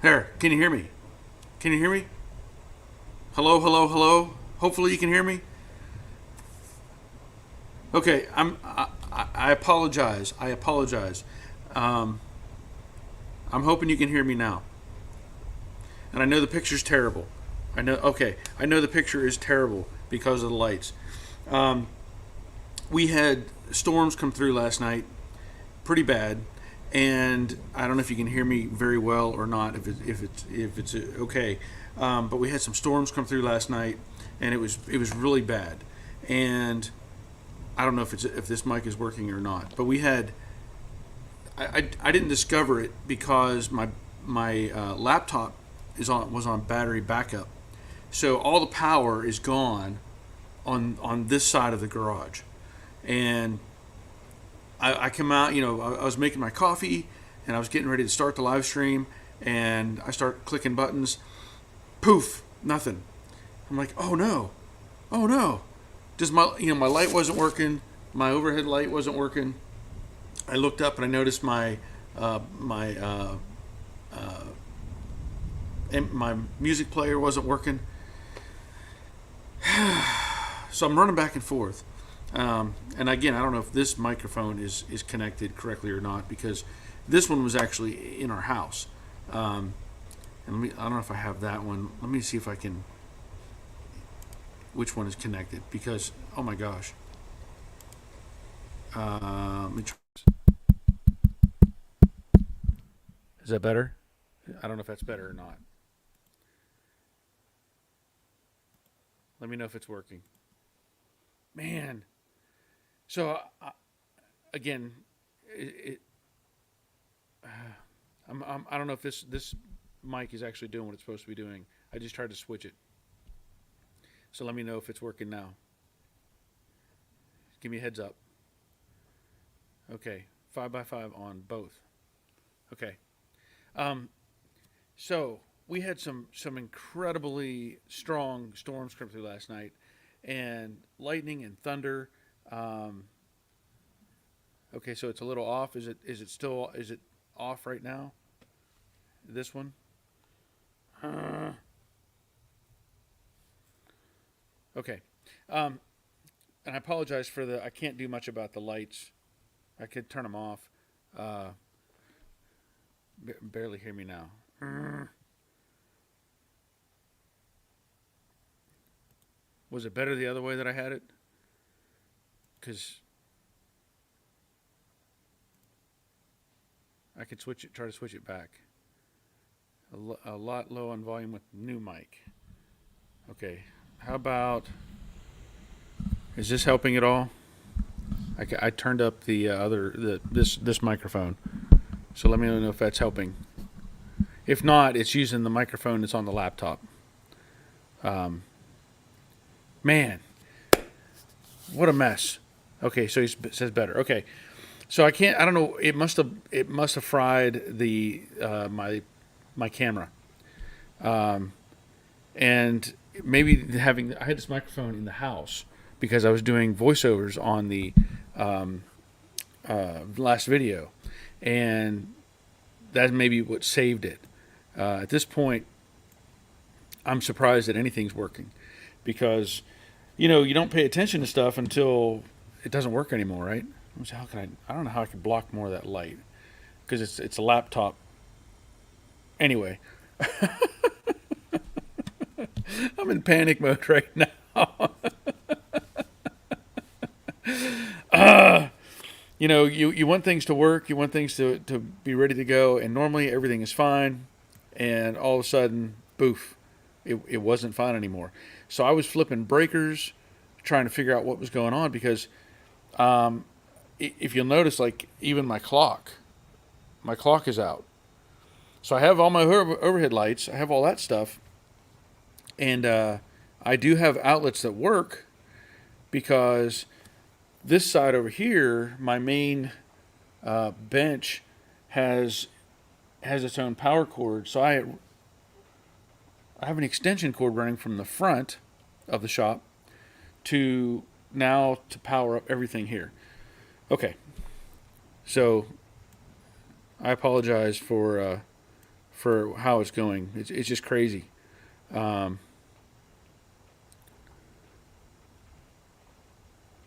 There, can you hear me? Can you hear me? Hello, hello, hello. Hopefully you can hear me. Okay, I apologize. I apologize. Um, I'm hoping you can hear me now. And I know the picture's terrible. I know. Okay, I know the picture is terrible because of the lights. Um, we had storms come through last night, pretty bad, and I don't know if you can hear me very well or not. If it's okay, but we had some storms come through last night, and it was really bad. And I don't know if this mic is working or not. But we had I didn't discover it because my laptop was on battery backup, so all the power is gone on this side of the garage, and I come out. I was making my coffee, and I was getting ready to start the live stream, and I start clicking buttons. Poof, nothing. I'm like, oh no, oh no. Just my light wasn't working. My overhead light wasn't working. I looked up and I noticed my music player wasn't working. So I'm running back and forth. And again, I don't know if this microphone is connected correctly or not because this one was actually in our house. And I don't know if I have that one. Let me see if I can. Which one is connected? Because oh my gosh. Let me try. Is that better? I don't know if that's better or not. Let me know if it's working. Man. So again, it I don't know if this mic is actually doing what it's supposed to be doing. I just tried to switch it. So let me know if it's working now. Give me a heads up. Okay, 5x5 on both. Okay. Um, so we had some incredibly strong storms come through last night, and lightning and thunder. Um, okay, so it's a little off. Is it off right now? This one. Okay. Um, and I apologize for I can't do much about the lights. I could turn them off. Uh, barely hear me now. Was it better the other way that I had it? Because I could try to switch it back. A lot low on volume with new mic. Okay. How about, is this helping at all? I turned up this microphone, so let me know if that's helping. If not, it's using the microphone that's on the laptop. Um, Man, what a mess. Okay, so he says better. Okay, so I can't. I don't know. It must have fried the my camera, and maybe I had this microphone in the house because I was doing voiceovers on the last video, and that may be what saved it. At this point, I'm surprised that anything's working because you don't pay attention to stuff until it doesn't work anymore, right? So how can I don't know how I can block more of that light because it's a laptop. Anyway, I'm in panic mode right now. You want things to work, you want things to be ready to go, and normally everything is fine, and all of a sudden, boof, it wasn't fine anymore. So I was flipping breakers, trying to figure out what was going on because if you'll notice, like even my clock is out. So I have all my overhead lights, I have all that stuff, and I do have outlets that work because this side over here, my main bench has its own power cord. So I have an extension cord running from the front of the shop to power up everything here. Okay, so I apologize for how it's going. It's just crazy. Um,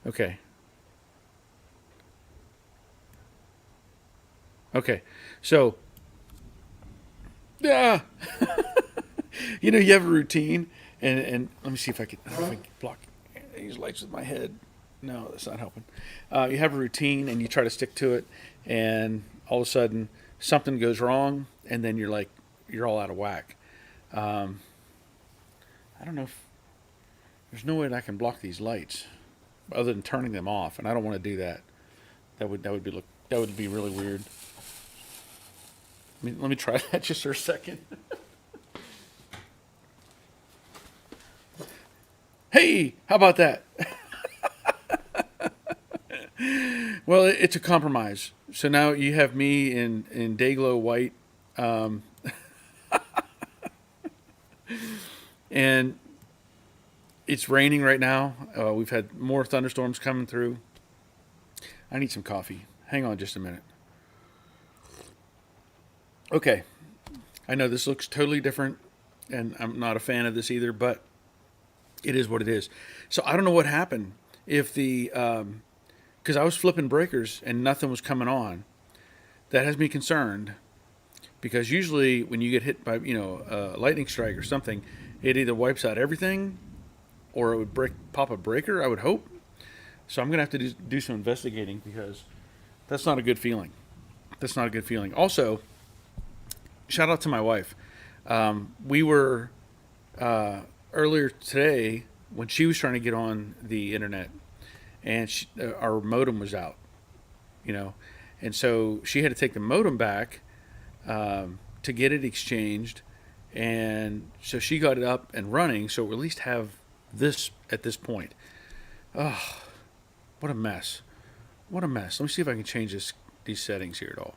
okay. Okay. So, yeah, you have a routine, and let me see if I can block these lights with my head. No, that's not helping. You have a routine, and you try to stick to it, and all of a sudden something goes wrong, and then you're all out of whack. Um, I don't know if there's no way that I can block these lights other than turning them off, and I don't want to do that. That would be really weird. Let me try that just for a second. Hey, how about that? Well, it's a compromise. So now you have me in Dayglow white, um, and it's raining right now. We've had more thunderstorms coming through. I need some coffee. Hang on just a minute. Okay, I know this looks totally different, and I'm not a fan of this either, but it is what it is. So I don't know what happened. If the because I was flipping breakers and nothing was coming on, that has me concerned. Because usually when you get hit by a lightning strike or something, it either wipes out everything, or it would pop a breaker. I would hope. So I'm gonna have to do some investigating because that's not a good feeling. That's not a good feeling. Also, shout out to my wife. We were earlier today when she was trying to get on the internet, and our modem was out, you know, and so she had to take the modem back to get it exchanged, and so she got it up and running. So we at least have this at this point. Oh, what a mess! What a mess. Let me see if I can change these settings here at all.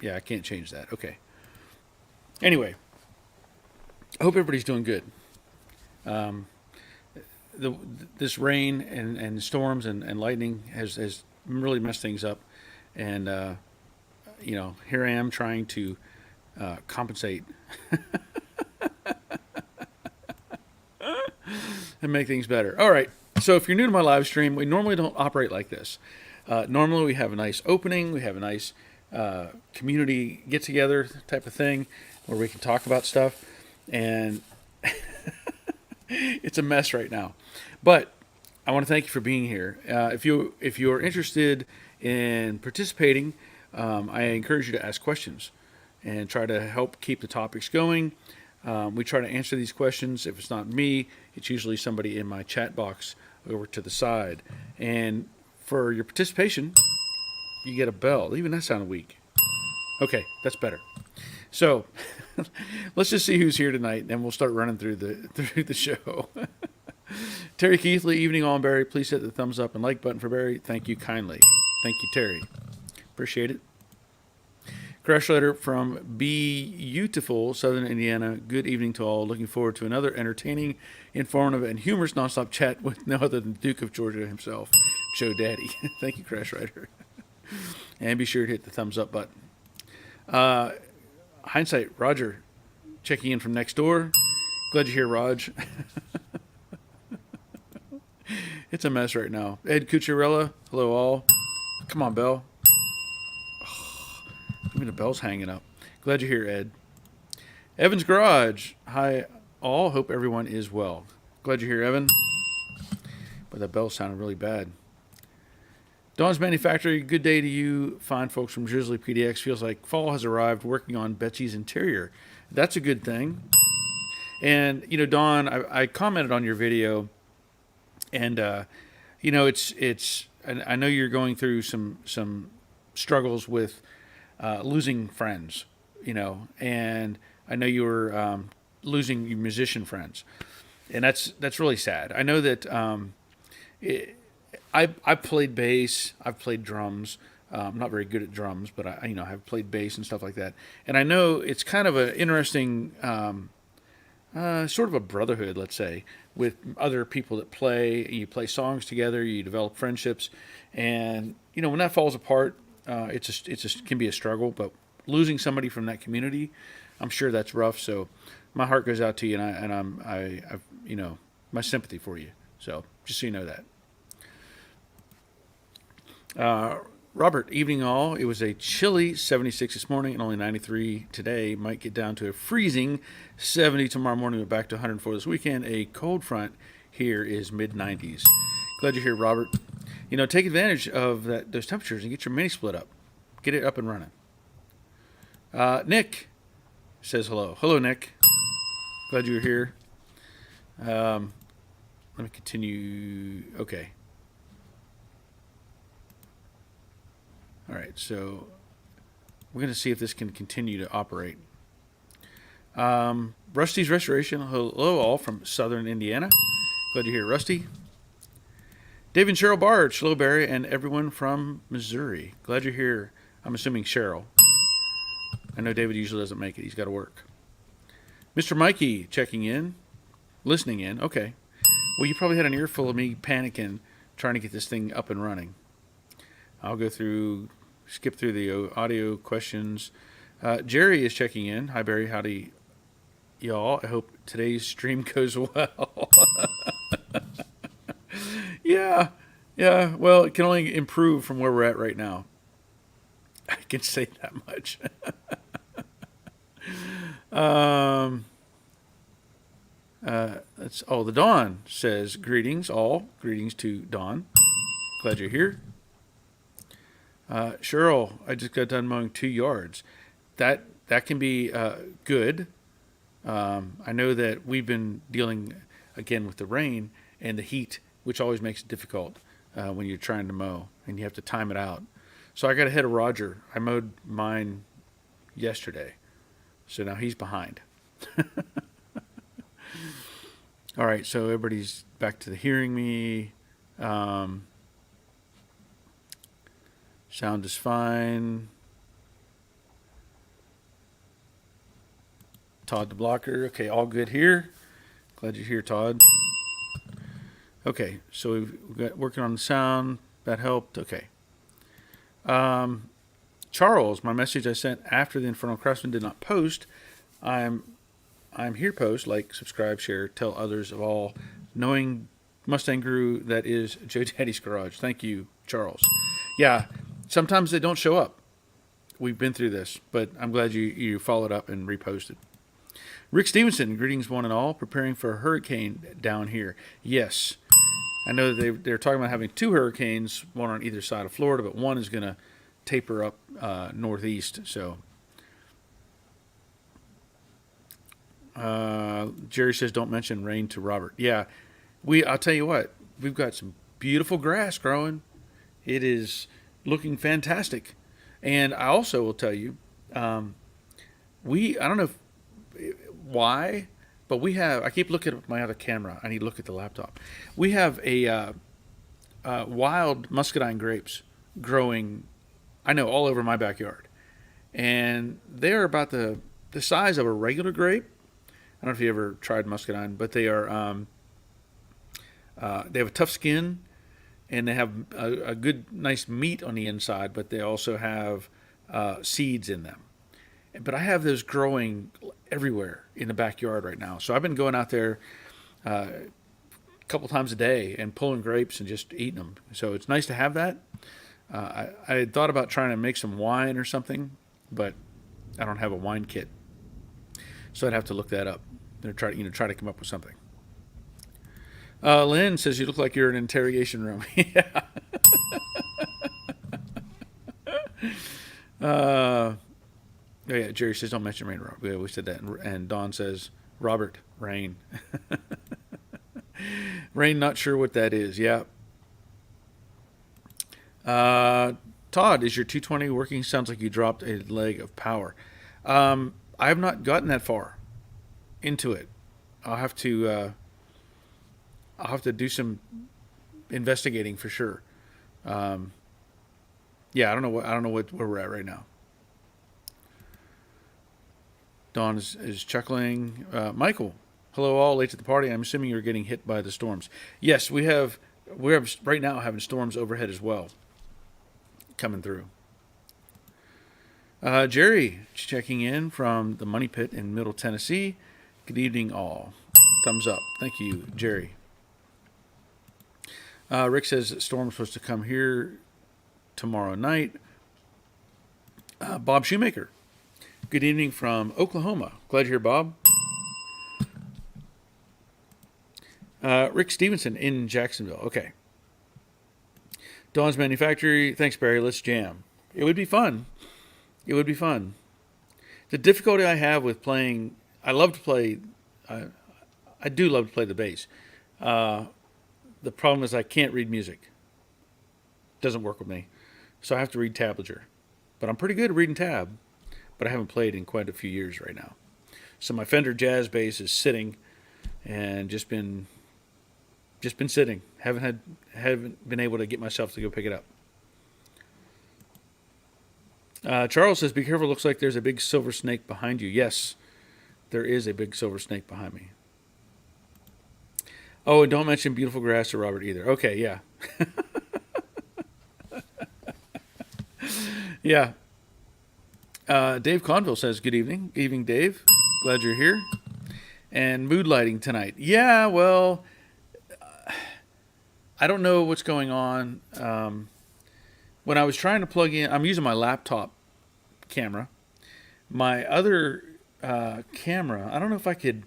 Yeah, I can't change that. Okay. Anyway, I hope everybody's doing good. Um, this rain and storms and lightning has really messed things up, and here I am trying to compensate and make things better. All right. So if you're new to my live stream, we normally don't operate like this. Normally we have a nice opening, we have a nice community get together type of thing where we can talk about stuff, and it's a mess right now. But I want to thank you for being here. If you are interested in participating, I encourage you to ask questions and try to help keep the topics going. We try to answer these questions. If it's not me, it's usually somebody in my chat box over to the side. And for your participation, you get a bell. Even that sounded weak. Okay, that's better. So let's just see who's here tonight, and we'll start running through the show. Terry Keithley, evening all, Barry. Please hit the thumbs up and like button for Barry. Thank you kindly. Thank you, Terry. Appreciate it. Crash letter from beautiful Southern Indiana. Good evening to all. Looking forward to another entertaining, informative, and humorous nonstop chat with no other than Duke of Georgia himself, Joe Daddy. Thank you, Crash Rider. And be sure to hit the thumbs up button. Hindsight, Roger, checking in from next door. Glad you're here, Raj. It's a mess right now. Ed Cucciarella, hello all. Come on, Bell. Even the bell's hanging up. Glad you're here, Ed. Evan's Garage, hi all. Hope everyone is well. Glad you're here, Evan. But that bell sounded really bad. Dawn's Manufactory, good day to you, fine folks from Drizzly PDX. Feels like fall has arrived, working on Betsy's interior. That's a good thing. And, Dawn, I commented on your video, and, it's and I know you're going through some struggles with losing friends, and I know you were losing your musician friends, and that's really sad. I know that I've played bass, I've played drums. I'm not very good at drums, but I have played bass and stuff like that. And I know it's kind of an interesting, sort of a brotherhood, let's say, with other people that play. You play songs together, you develop friendships, and when that falls apart, can be a struggle. But losing somebody from that community, I'm sure that's rough. So my heart goes out to you, and I've my sympathy for you. So just so you know that. Robert, evening all. It was a chilly 76 this morning and only 93 today. Might get down to a freezing 70 tomorrow morning, but back to 104 this weekend. A cold front here is mid 90s. Glad you're here, Robert. Take advantage of those temperatures and get your mini split up. Get it up and running. Nick says hello. Hello, Nick. Glad you're here. Let me continue. Okay. All right, so we're going to see if this can continue to operate. Rusty's Restoration, hello all from Southern Indiana. Glad you're here, Rusty. Dave and Cheryl Bard, hello Barry, and everyone from Missouri. Glad you're here. I'm assuming Cheryl. I know David usually doesn't make it. He's got to work. Mr. Mikey checking in, listening in. Okay. Well, you probably had an earful of me panicking, trying to get this thing up and running. I'll skip through the audio questions. Jerry is checking in. Hi, Barry. Howdy, y'all. I hope today's stream goes well. Yeah. Well, it can only improve from where we're at right now. I can say that much. The Dawn says, greetings all. Greetings to Dawn. Glad you're here. Cheryl, I just got done mowing 2 yards. That can be good. I know that we've been dealing again with the rain and the heat, which always makes it difficult when you're trying to mow and you have to time it out. So I got ahead of Roger. I mowed mine yesterday, so now he's behind. All right, so everybody's back to the hearing me. Sound is fine. Todd the blocker. Okay, all good here. Glad you're here, Todd. Okay, so we've got working on the sound. That helped. Okay. Charles, my message I sent after the Infernal Craftsman did not post. I'm here to post, like, subscribe, share, tell others of all knowing Mustang Guru that is Joe Daddy's Garage. Thank you, Charles. Yeah, sometimes they don't show up. We've been through this, but I'm glad you followed up and reposted. Rick Stevenson, greetings one and all. Preparing for a hurricane down here. Yes, I know that they're talking about having 2 hurricanes, one on either side of Florida, but one is going to taper up northeast. So Jerry says, don't mention rain to Robert. Yeah, I'll tell you what, we've got some beautiful grass growing. It is looking fantastic. And I also will tell you, I don't know why, but I keep looking at my other camera. I need to look at the laptop. We have a wild muscadine grapes growing, I know, all over my backyard. And they're about the size of a regular grape. I don't know if you ever tried muscadine, but they are they have a tough skin, and they have a good, nice meat on the inside, but they also have seeds in them. But I have those growing everywhere in the backyard right now. So I've been going out there a couple times a day and pulling grapes and just eating them. So it's nice to have that. I had thought about trying to make some wine or something, but I don't have a wine kit. So I'd have to look that up. Try to come up with something. Lynn says, you look like you're in an interrogation room. Yeah. Oh yeah, Jerry says, don't mention rain. Yeah, we said that. And Dawn says, Robert, rain. Rain, not sure what that is. Yeah. Todd, is your 220 working? Sounds like you dropped a leg of power. I have not gotten that far into it. I'll have to do some investigating for sure. Yeah, I don't know where we're at right now. Dawn is chuckling. Michael, hello all, late to the party. I'm assuming you're getting hit by the storms. Yes, we're right now having storms overhead as well coming through. Jerry checking in from the Money Pit in Middle Tennessee. Good evening, all. Thumbs up. Thank you, Jerry. Rick says that Storm's supposed to come here tomorrow night. Bob Shoemaker. Good evening from Oklahoma. Glad you're here, Bob. Rick Stevenson in Jacksonville. Okay. Dawn's Manufactory. Thanks, Barry. Let's jam. It would be fun. It would be fun. The difficulty I have with playing, I love to play, I do love to play the bass. The problem is I can't read music. Doesn't work with me. So I have to read tablature. But I'm pretty good at reading tab. But I haven't played in quite a few years right now. So my Fender Jazz bass is sitting and just been sitting. Haven't been able to get myself to go pick it up. Charles says, be careful, looks like there's a big silver snake behind you. Yes, there is a big silver snake behind me. Oh, and don't mention beautiful grass to Robert either. Okay, yeah. Yeah. Dave Conville says, good evening. Evening, Dave. Glad you're here. And mood lighting tonight. Yeah, well, I don't know what's going on. When I was trying to plug in, I'm using my laptop camera. My other camera, I don't know if I could.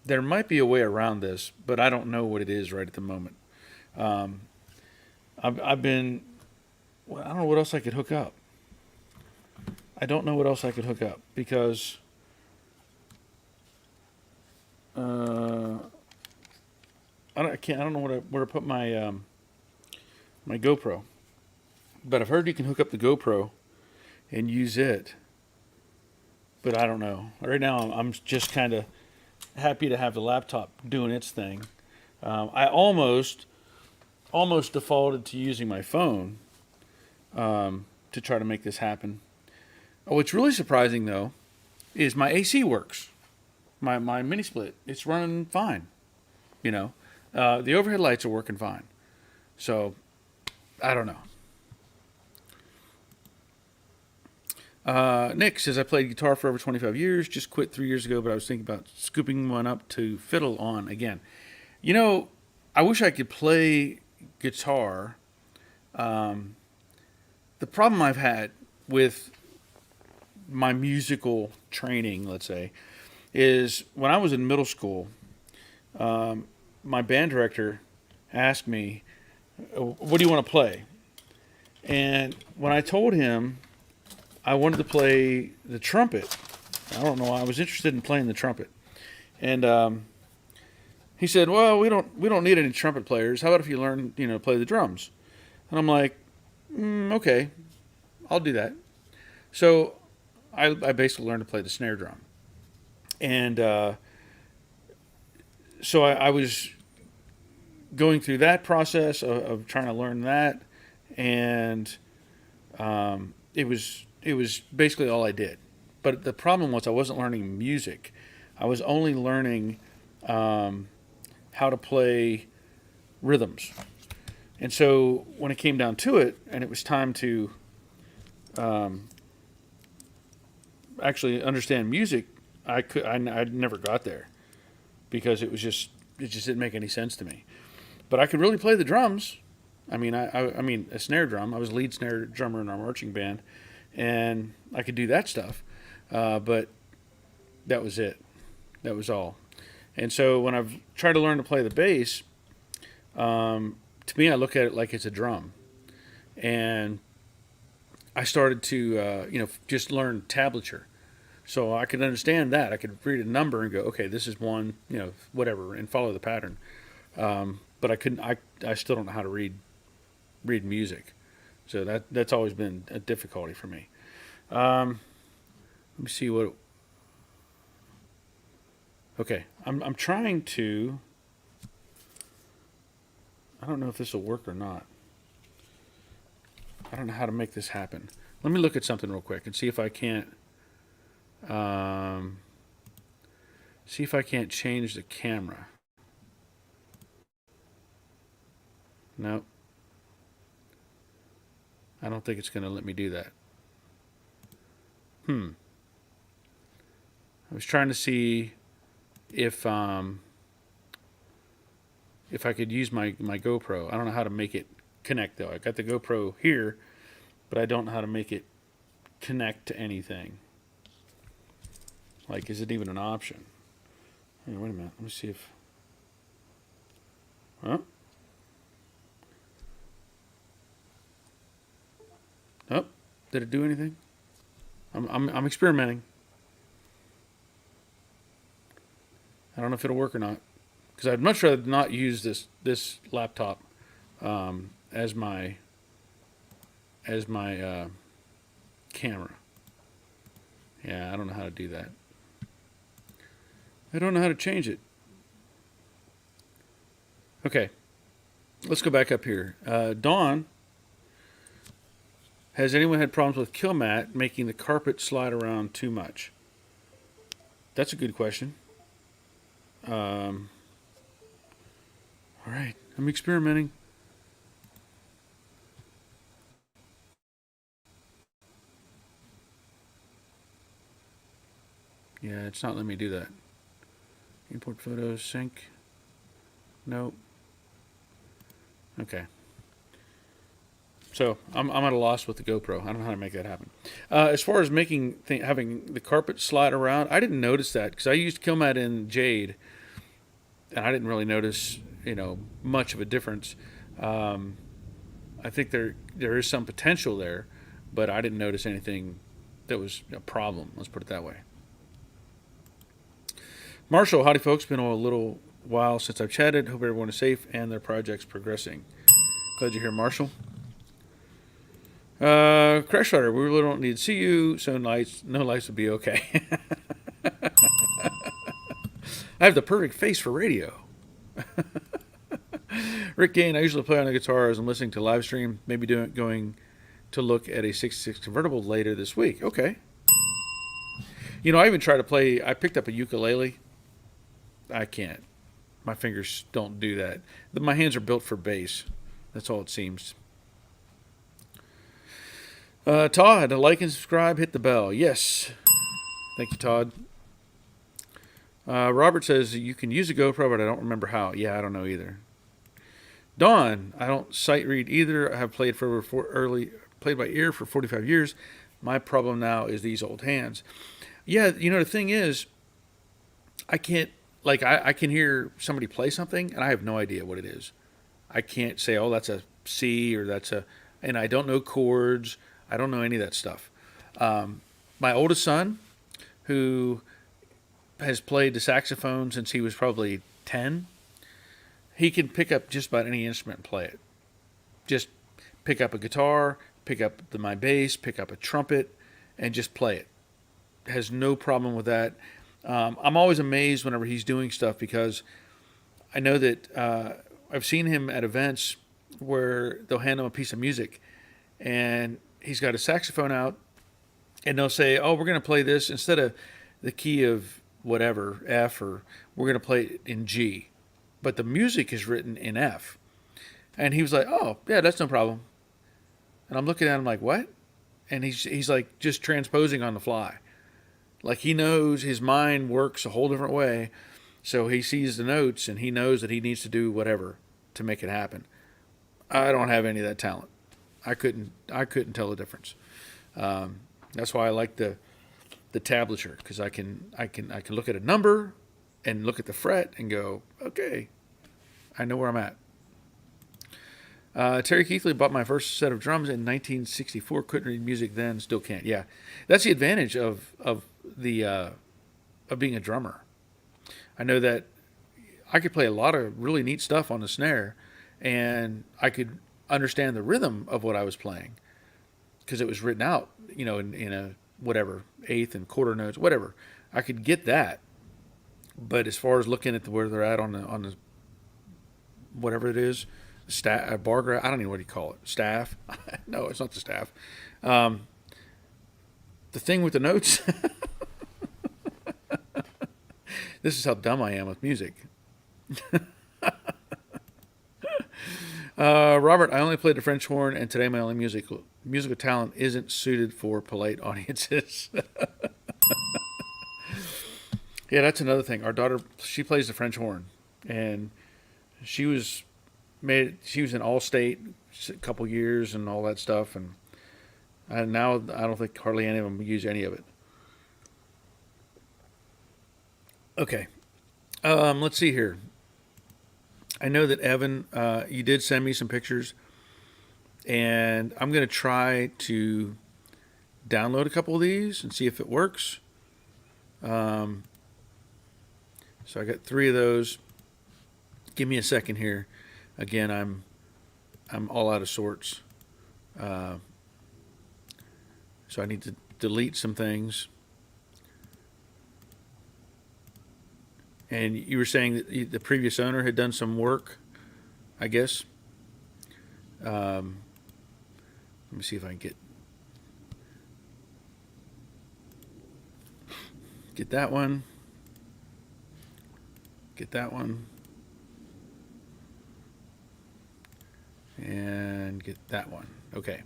There might be a way around this, but I don't know what it is right at the moment. I've been, well, I don't know what else I could hook up. I don't know what else I could hook up because I don't know where to put my my GoPro. But I've heard you can hook up the GoPro and use it. But I don't know. Right now I'm just kind of happy to have the laptop doing its thing. I almost defaulted to using my phone to try to make this happen. What's really surprising though is my AC works. My mini split, it's running fine. You know, the overhead lights are working fine. So I don't know. Nick says, I played guitar for over 25 years, just quit 3 years ago, but I was thinking about scooping one up to fiddle on again. You know, I wish I could play guitar. The problem I've had with my musical training, let's say, is when I was in middle school, my band director asked me, what do you want to play? And when I told him I wanted to play the trumpet, I don't know why, I was interested in playing the trumpet. And he said, well, we don't need any trumpet players. How about if you learn, to play the drums? And I'm like, okay, I'll do that. So I basically learned to play the snare drum. And so I was going through that process of trying to learn that, and it was basically all I did. But the problem was I wasn't learning music. I was only learning how to play rhythms. And so when it came down to it, and it was time to actually understand music, I never got there because it just didn't make any sense to me. But I could really play the drums. I mean, I mean a snare drum. I was lead snare drummer in our marching band, and I could do that stuff. But that was it. That was all. And so when I've tried to learn to play the bass, to me I look at it like it's a drum, and I started to just learn tablature. So I could understand that. I could read a number and go, okay, this is one, whatever, and follow the pattern. But I couldn't. I still don't know how to read music. So that's always been a difficulty for me. Let me see what. Okay, I'm trying to. I don't know if this will work or not. I don't know how to make this happen. Let me look at something real quick and see if I can't. See if I can't change the camera. Nope. I don't think it's going to let me do that. I was trying to see if if I could use my GoPro. I don't know how to make it connect though. I got the GoPro here, but I don't know how to make it connect to anything. Like, is it even an option? Hey, wait a minute. Let me see if. Huh? Oh, did it do anything? I'm experimenting. I don't know if it'll work or not, because I'd much rather not use this laptop as my camera. Yeah, I don't know how to do that. I don't know how to change it. Okay, let's go back up here. Dawn, has anyone had problems with Killmat making the carpet slide around too much? That's a good question. All right, I'm experimenting. Yeah, it's not letting me do that. Import photos, sync. Nope. Okay. So I'm at a loss with the GoPro. I don't know how to make that happen. As far as having the carpet slide around, I didn't notice that because I used Killmat in Jade, and I didn't really notice much of a difference. I think there is some potential there, but I didn't notice anything that was a problem. Let's put it that way. Marshall, howdy folks. Been a little while since I've chatted. Hope everyone is safe and their project's progressing. Glad you're here, Marshall. Crash Rider, we really don't need to see you, so no lights would be okay. I have the perfect face for radio. Rick Gain, I usually play on the guitar as I'm listening to live stream. Maybe going to look at a 66 convertible later this week. Okay. I even try to play. I picked up a ukulele. I can't. My fingers don't do that. My hands are built for bass. That's all it seems. Todd, like and subscribe, hit the bell. Yes. Thank you, Todd. Robert says you can use a GoPro, but I don't remember how. Yeah, I don't know either. Dawn, I don't sight read either. I have played played by ear for 45 years. My problem now is these old hands. Yeah, the thing is, I can't, I can hear somebody play something, and I have no idea what it is. I can't say, oh, that's a C, or and I don't know chords. I don't know any of that stuff. My oldest son, who has played the saxophone since he was probably 10, he can pick up just about any instrument and play it. Just pick up a guitar, pick up my bass, pick up a trumpet, and just play it. Has no problem with that. I'm always amazed whenever he's doing stuff because I know that I've seen him at events where they'll hand him a piece of music and he's got a saxophone out and they'll say, oh, we're going to play this instead of the key of whatever, F, or we're going to play it in G. But the music is written in F. And he was like, oh, yeah, that's no problem. And I'm looking at him like, what? And he's like just transposing on the fly. Like he knows his mind works a whole different way. So he sees the notes and he knows that he needs to do whatever to make it happen. I don't have any of that talent. I couldn't tell the difference. That's why I like the tablature, because I can look at a number and look at the fret and go, okay, I know where I'm at. Terry Keithley bought my first set of drums in 1964. Couldn't read music then, still can't. Yeah, that's the advantage of being a drummer. I know that I could play a lot of really neat stuff on the snare, and I could understand the rhythm of what I was playing because it was written out, in a whatever eighth and quarter notes, whatever. I could get that, but as far as looking at where they're at on the whatever it is, bar graph, I don't know what you call it, staff. No, it's not the staff. The thing with the notes. This is how dumb I am with music. Robert, I only played the French horn, and today my only musical talent isn't suited for polite audiences. Yeah, that's another thing. Our daughter, she plays the French horn, and she was She was in All-State a couple years and all that stuff, and now I don't think hardly any of them use any of it. Okay, let's see here. I know that Evan, you did send me some pictures, and I'm going to try to download a couple of these and see if it works. Um, so I got 3 of those. Give me a second here. Again, I'm all out of sorts, uh, so I need to delete some things. And you were saying that the previous owner had done some work, I guess. Let me see if I can get that one. Get that one. And get that one. Okay.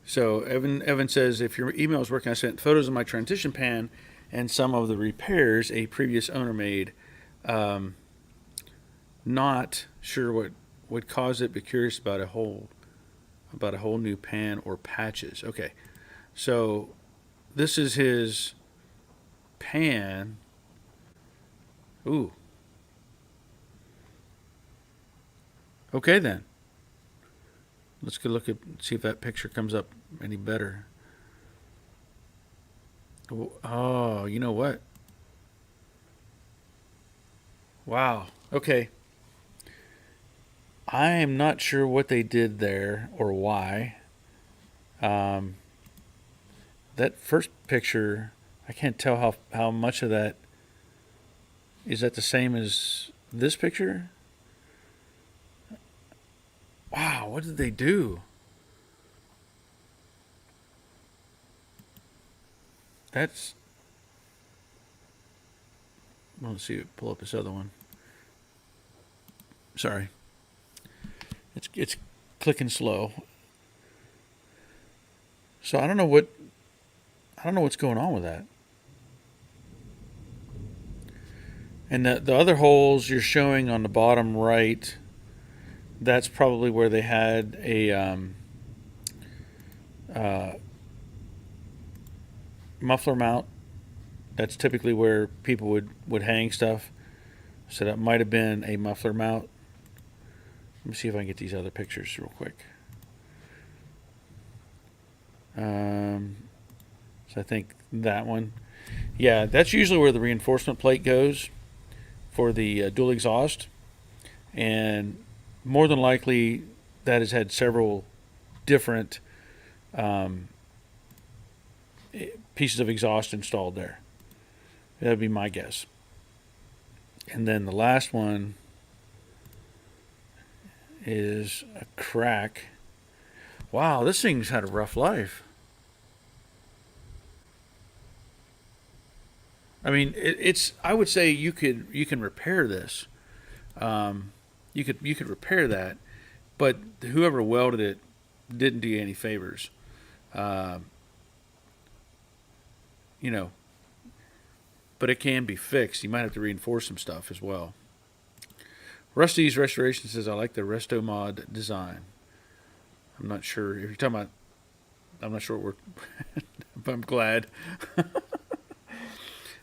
So Evan says, if your email is working, I sent photos of my transition pan and some of the repairs a previous owner made. Not sure what would cause it, but curious about a whole new pan or patches. Okay. So this is his pan. Ooh. Okay then. Let's go look at see if that picture comes up any better. Oh, you know what? Wow. Okay. I am not sure what they did there or why. Um, that first picture, I can't tell how much of that is that the same as this picture. Wow, what did they do? That's. Let's see. Pull up this other one. Sorry, it's clicking slow. So I don't know what's going on with that. And the other holes you're showing on the bottom right, that's probably where they had a uh, muffler mount. That's typically where people would hang stuff. So that might have been a muffler mount. Let me see if I can get these other pictures real quick. So I think that one. Yeah, that's usually where the reinforcement plate goes for the dual exhaust. And more than likely that has had several different pieces of exhaust installed there. That would be my guess. And then the last one is a crack. Wow, this thing's had a rough life. I mean, it's. I would say you can repair this. You could repair that, but whoever welded it didn't do you any favors. Uh, you know, but it can be fixed. You might have to reinforce some stuff as well. Rusty's Restoration says, I like the Resto Mod design. I'm not sure if you're talking about. I'm not sure what we're. But I'm glad.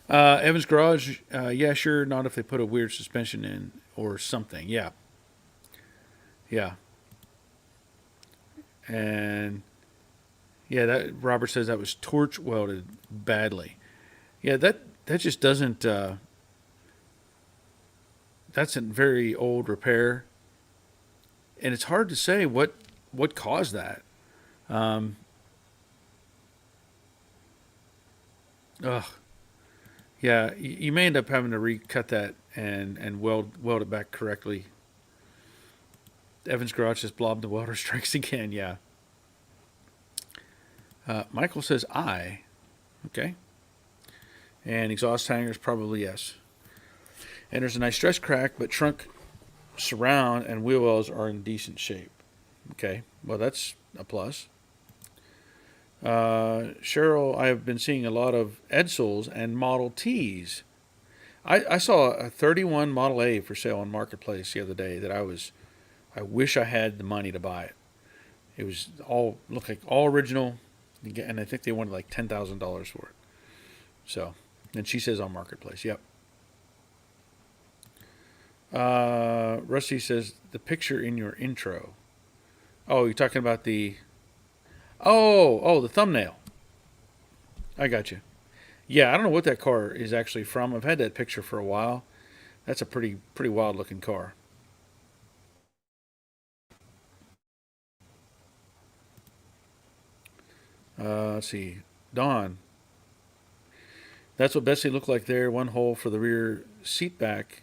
Evan's Garage, yeah, sure. Not if they put a weird suspension in or something. Yeah. Yeah. And yeah, that Robert says that was torch welded badly. Yeah, that just doesn't. That's a very old repair, and it's hard to say what caused that. Um, ugh. Yeah, you may end up having to recut that and weld it back correctly. Evan's Garage says, Blob the welder strikes again. Yeah. Michael says, I. Okay. And exhaust hangers, probably yes. And there's a nice stress crack, but shrunk surround and wheel wells are in decent shape. Okay, well, that's a plus. Cheryl, I have been seeing a lot of Edsols and Model Ts. I saw a 31 Model A for sale on Marketplace the other day that I wish I had the money to buy it. It was all looked like all original, and I think they wanted like $10,000 for it. So, and she says on Marketplace, yep. Rusty says the picture in your intro. Oh, you're talking about the the thumbnail. I got you. Yeah, I don't know what that car is actually from. I've had that picture for a while. That's a pretty wild looking car. Let's see. Dawn. That's what Betsy looked like there. One hole for the rear seat back.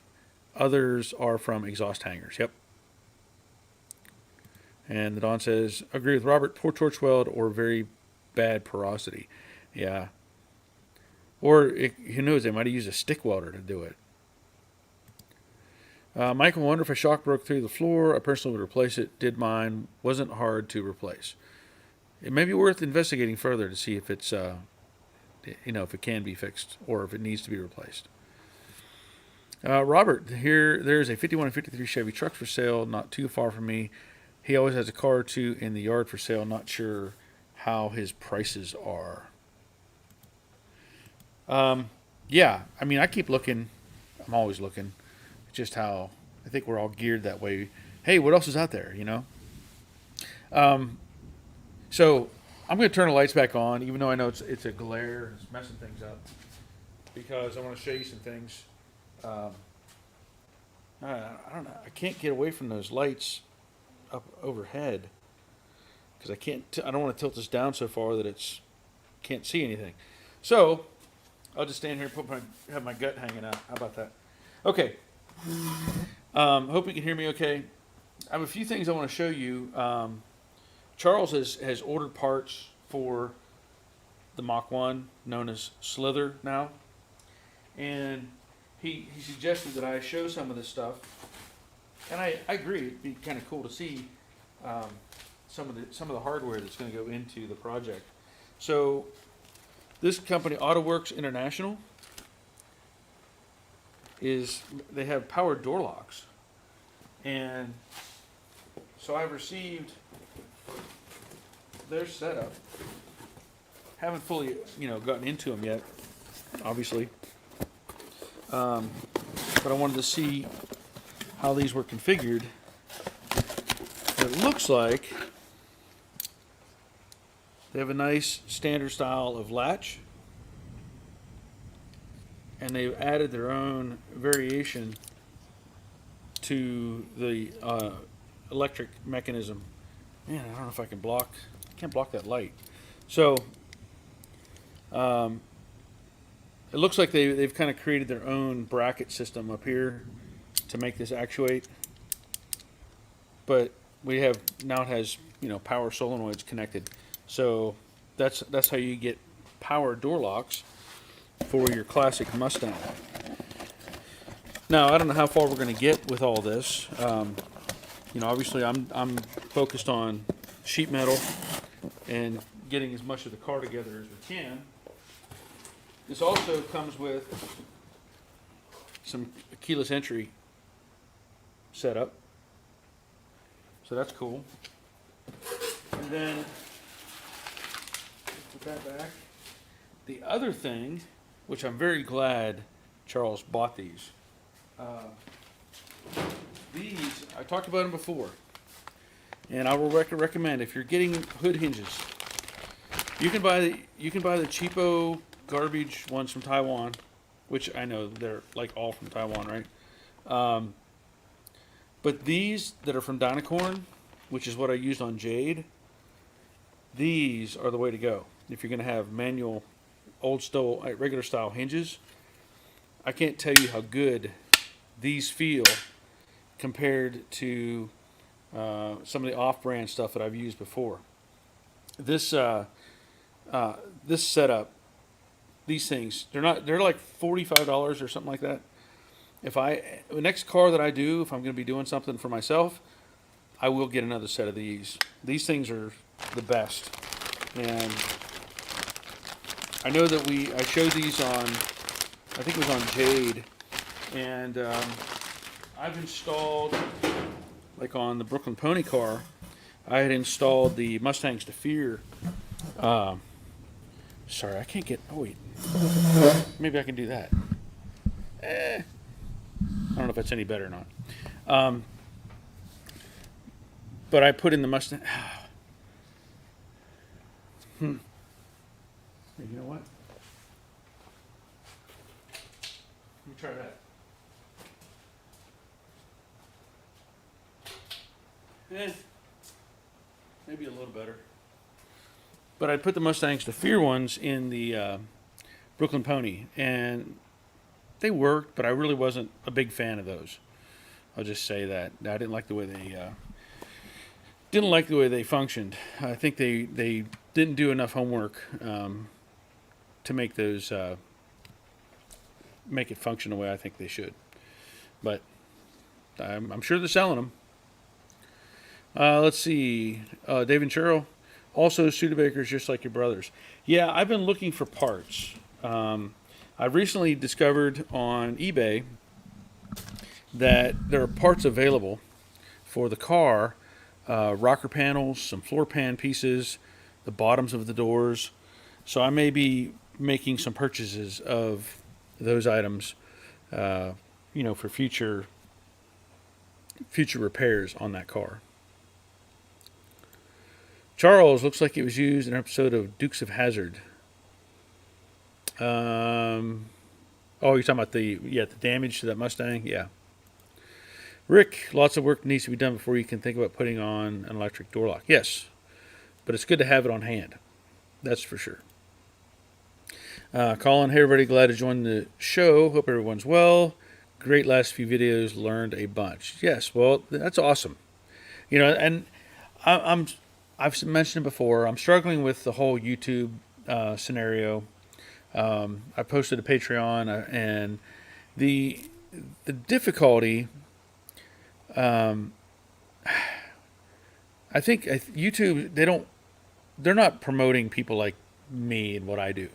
Others are from exhaust hangers. Yep. And the Dawn says, agree with Robert. Poor torch weld or very bad porosity. Yeah. Or who knows? They might have used a stick welder to do it. Michael, wonder if a shock broke through the floor. I personally would replace it. Did mine. Wasn't hard to replace. It may be worth investigating further to see if it's, if it can be fixed or if it needs to be replaced. Robert, here there's a 51 and 53 Chevy truck for sale, not too far from me. He always has a car or two in the yard for sale. Not sure how his prices are. Yeah, I mean, I keep looking. I'm always looking. Just how I think we're all geared that way. Hey, what else is out there, So I'm going to turn the lights back on, even though I know it's a glare. It's messing things up. Because I want to show you some things. I don't know. I can't get away from those lights up overhead. Because I don't want to tilt this down so far that it's can't see anything. So I'll just stand here and have my gut hanging out. How about that? Okay. Hope you can hear me okay. I have a few things I want to show you. Charles has ordered parts for the Mach 1, known as Slither now. And he suggested that I show some of this stuff. And I agree, it'd be kind of cool to see some of the hardware that's going to go into the project. So this company, AutoWorks International, they have power door locks. And so I've received their setup. Haven't fully, gotten into them yet, obviously. But I wanted to see how these were configured. It looks like they have a nice standard style of latch, and they've added their own variation to the electric mechanism. Man, I don't know if I can't block that light. So it looks like they've kind of created their own bracket system up here to make this actuate. But it has power solenoids connected. So that's how you get power door locks for your classic Mustang. Now, I don't know how far we're going to get with all this. Obviously I'm focused on sheet metal and getting as much of the car together as we can. This also comes with some keyless entry setup. So that's cool. And then put that back. The other thing, which I'm very glad Charles bought these. These, I talked about them before. And I will recommend if you're getting hood hinges, you can buy the cheapo garbage ones from Taiwan, which I know they're like all from Taiwan, right? But these that are from Dynacorn, which is what I used on Jade, these are the way to go. If you're going to have manual, regular style hinges, I can't tell you how good these feel compared to some of the off-brand stuff that I've used before. This setup, these things, they're like $45 or something like that, The next car that I do, if I'm going to be doing something for myself, I will get another set of these. These things are the best, and I know that I showed these on, I think it was on Jade, and I've installed, like on the Brooklyn Pony car, I had installed the Mustangs to Fear. Sorry, I can't get. Oh wait, maybe I can do that. I don't know if that's any better or not. But I put in the Mustang. Hey, you know what? Let me try that. Maybe a little better. But I put the Mustangs to Fear ones in the Brooklyn Pony, and they worked, but I really wasn't a big fan of those. I'll just say that I didn't like the way they functioned. I think they didn't do enough homework to make those make it function the way I think they should. But I'm sure they're selling them. Let's see, Dave and Cheryl. Also, Studebakers just like your brothers. Yeah, I've been looking for parts. I've recently discovered on eBay that there are parts available for the car, rocker panels, some floor pan pieces, the bottoms of the doors. So I may be making some purchases of those items, for future repairs on that car. Charles, looks like it was used in an episode of Dukes of Hazzard. Oh, you're talking about the damage to that Mustang? Yeah. Rick, lots of work needs to be done before you can think about putting on an electric door lock. Yes, but it's good to have it on hand. That's for sure. Colin, hey everybody, glad to join the show. Hope everyone's well. Great last few videos, learned a bunch. Yes, well, that's awesome. And I've mentioned it before, I'm struggling with the whole YouTube scenario. I posted a Patreon, and the difficulty, I think YouTube, they're not promoting people like me and what I do.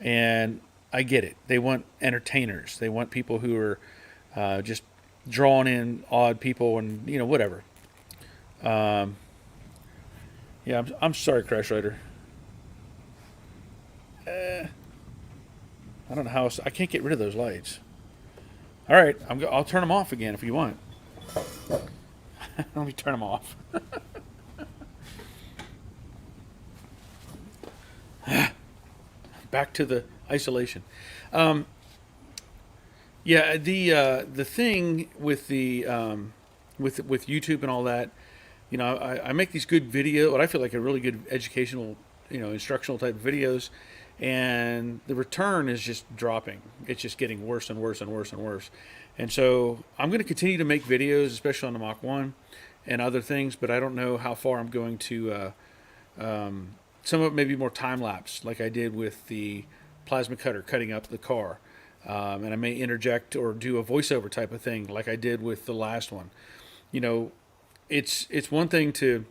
And I get it. They want entertainers. They want people who are just drawing in odd people and, whatever. Yeah, I'm sorry, Crash Rider. I don't know how else. I can't get rid of those lights. All right, I'll turn them off again if you want. Let me turn them off. Back to the isolation. Yeah, the thing with the with YouTube and all that. I make these good what I feel like a really good educational, instructional type of videos, and the return is just dropping. It's just getting worse and worse and worse and worse. And so I'm going to continue to make videos, especially on the Mach 1 and other things, but I don't know how far I'm going to, some of it may be more time-lapse, like I did with the plasma cutter cutting up the car. And I may interject or do a voiceover type of thing, like I did with the last one. It's one thing to,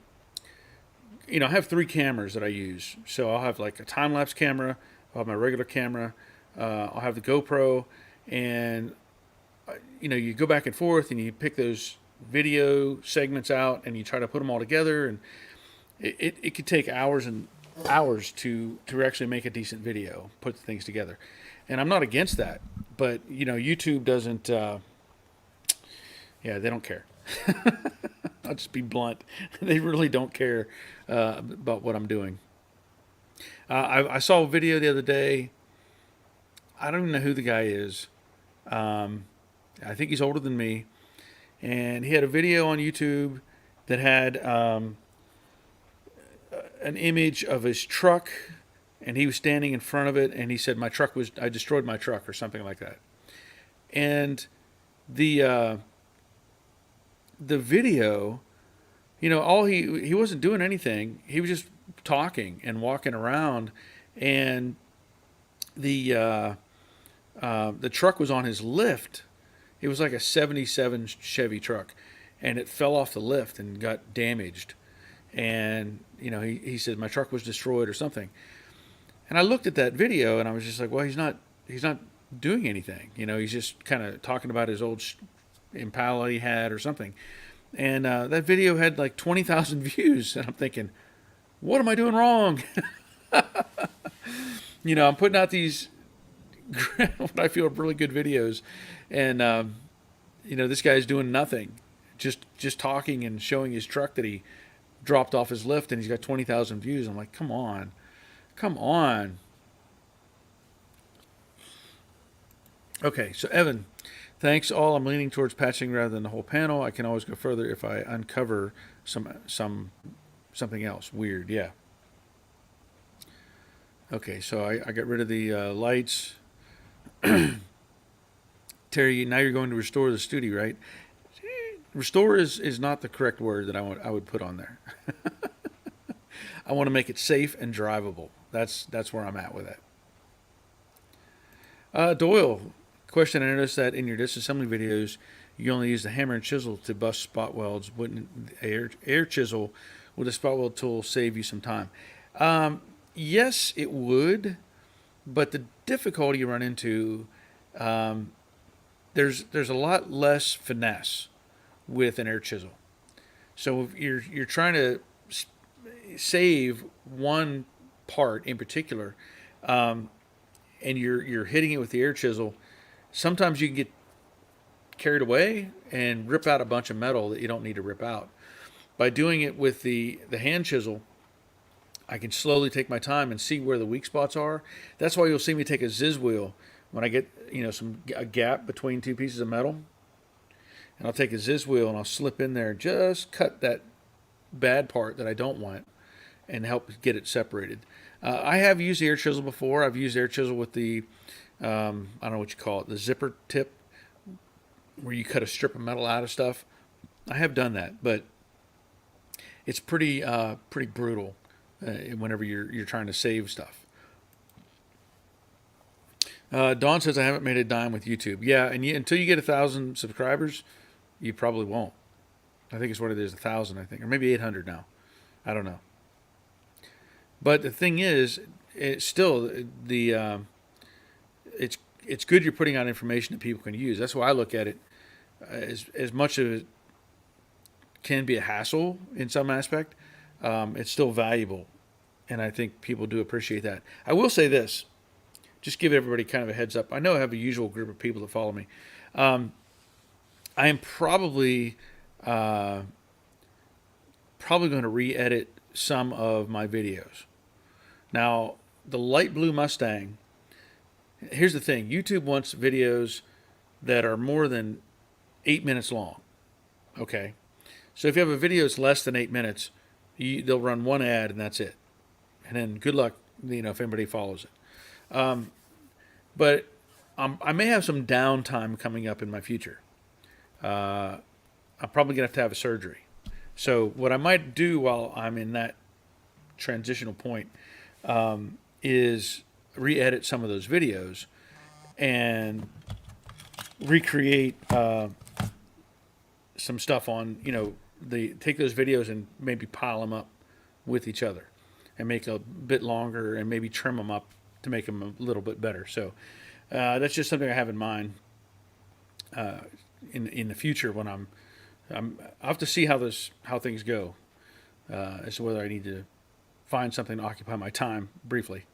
I have 3 cameras that I use. So I'll have like a time-lapse camera, I'll have my regular camera, I'll have the GoPro, and, you go back and forth and you pick those video segments out and you try to put them all together, and it could take hours and hours to actually make a decent video, put the things together. And I'm not against that, but, YouTube doesn't, they don't care. I'll just be blunt. They really don't care about what I'm doing. I saw a video the other day. I don't even know who the guy is. I think he's older than me. And he had a video on YouTube that had an image of his truck, and he was standing in front of it, and he said, I destroyed my truck, or something like that. And the video, all he wasn't doing anything. He was just talking and walking around, and the truck was on his lift, It was like a 77 Chevy truck, and it fell off the lift and got damaged. And, he said my truck was destroyed or something. And I looked at that video and I was just like, well, he's not doing anything. He's just kind of talking about his old Impala he had or something. And that video had like 20,000 views. And I'm thinking, what am I doing wrong? I'm putting out these, what I feel are really good videos. And, this guy's doing nothing, just talking and showing his truck that he dropped off his lift, and he's got 20,000 views. I'm like, come on. Okay, so Evan, thanks all. I'm leaning towards patching rather than the whole panel. I can always go further if I uncover something else weird. Yeah. Okay, so I got rid of the lights. Terry, now you're going to restore the studio, right? Restore is not the correct word that I would put on there. I want to make it safe and drivable. That's where I'm at with it. Doyle, question: I noticed that in your disassembly videos, you only use the hammer and chisel to bust spot welds. Wouldn't air chisel with a spot weld tool save you some time? Yes, it would, but the difficulty you run into, there's a lot less finesse with an air chisel. So if you're trying to save one part in particular, and you're hitting it with the air chisel, sometimes you can get carried away and rip out a bunch of metal that you don't need to rip out. By doing it with the hand chisel, I can slowly take my time and see where the weak spots are. That's why you'll see me take a Ziz wheel when I get a gap between two pieces of metal. And I'll take a Ziz wheel and I'll slip in there, just cut that bad part that I don't want, and help get it separated. I have used the air chisel before. I've used air chisel with the, I don't know what you call it, the zipper tip, where you cut a strip of metal out of stuff. I have done that, but it's pretty brutal whenever you're trying to save stuff. Dawn says I haven't made a dime with YouTube. Yeah, and until you get 1,000 subscribers, you probably won't. I think it's what it is, 1,000, I think, or maybe 800 now. I don't know. But the thing is, it's still it's good you're putting out information that people can use. That's why I look at it. As much as it can be a hassle in some aspect, it's still valuable, and I think people do appreciate that. I will say this, just give everybody kind of a heads up. I know I have a usual group of people that follow me. I am probably going to re-edit some of my videos. Now, the light blue Mustang, here's the thing. YouTube wants videos that are more than 8 minutes long. Okay? So if you have a video that's less than 8 minutes, they'll run one ad and that's it. And then good luck, if anybody follows it. But I may have some downtime coming up in my future. I'm probably going to have a surgery. So what I might do while I'm in that transitional point is re-edit some of those videos and recreate some stuff on, take those videos and maybe pile them up with each other and make a bit longer and maybe trim them up to make them a little bit better. So that's just something I have in mind in the future when I'll have to see how things go as to whether I need to find something to occupy my time briefly.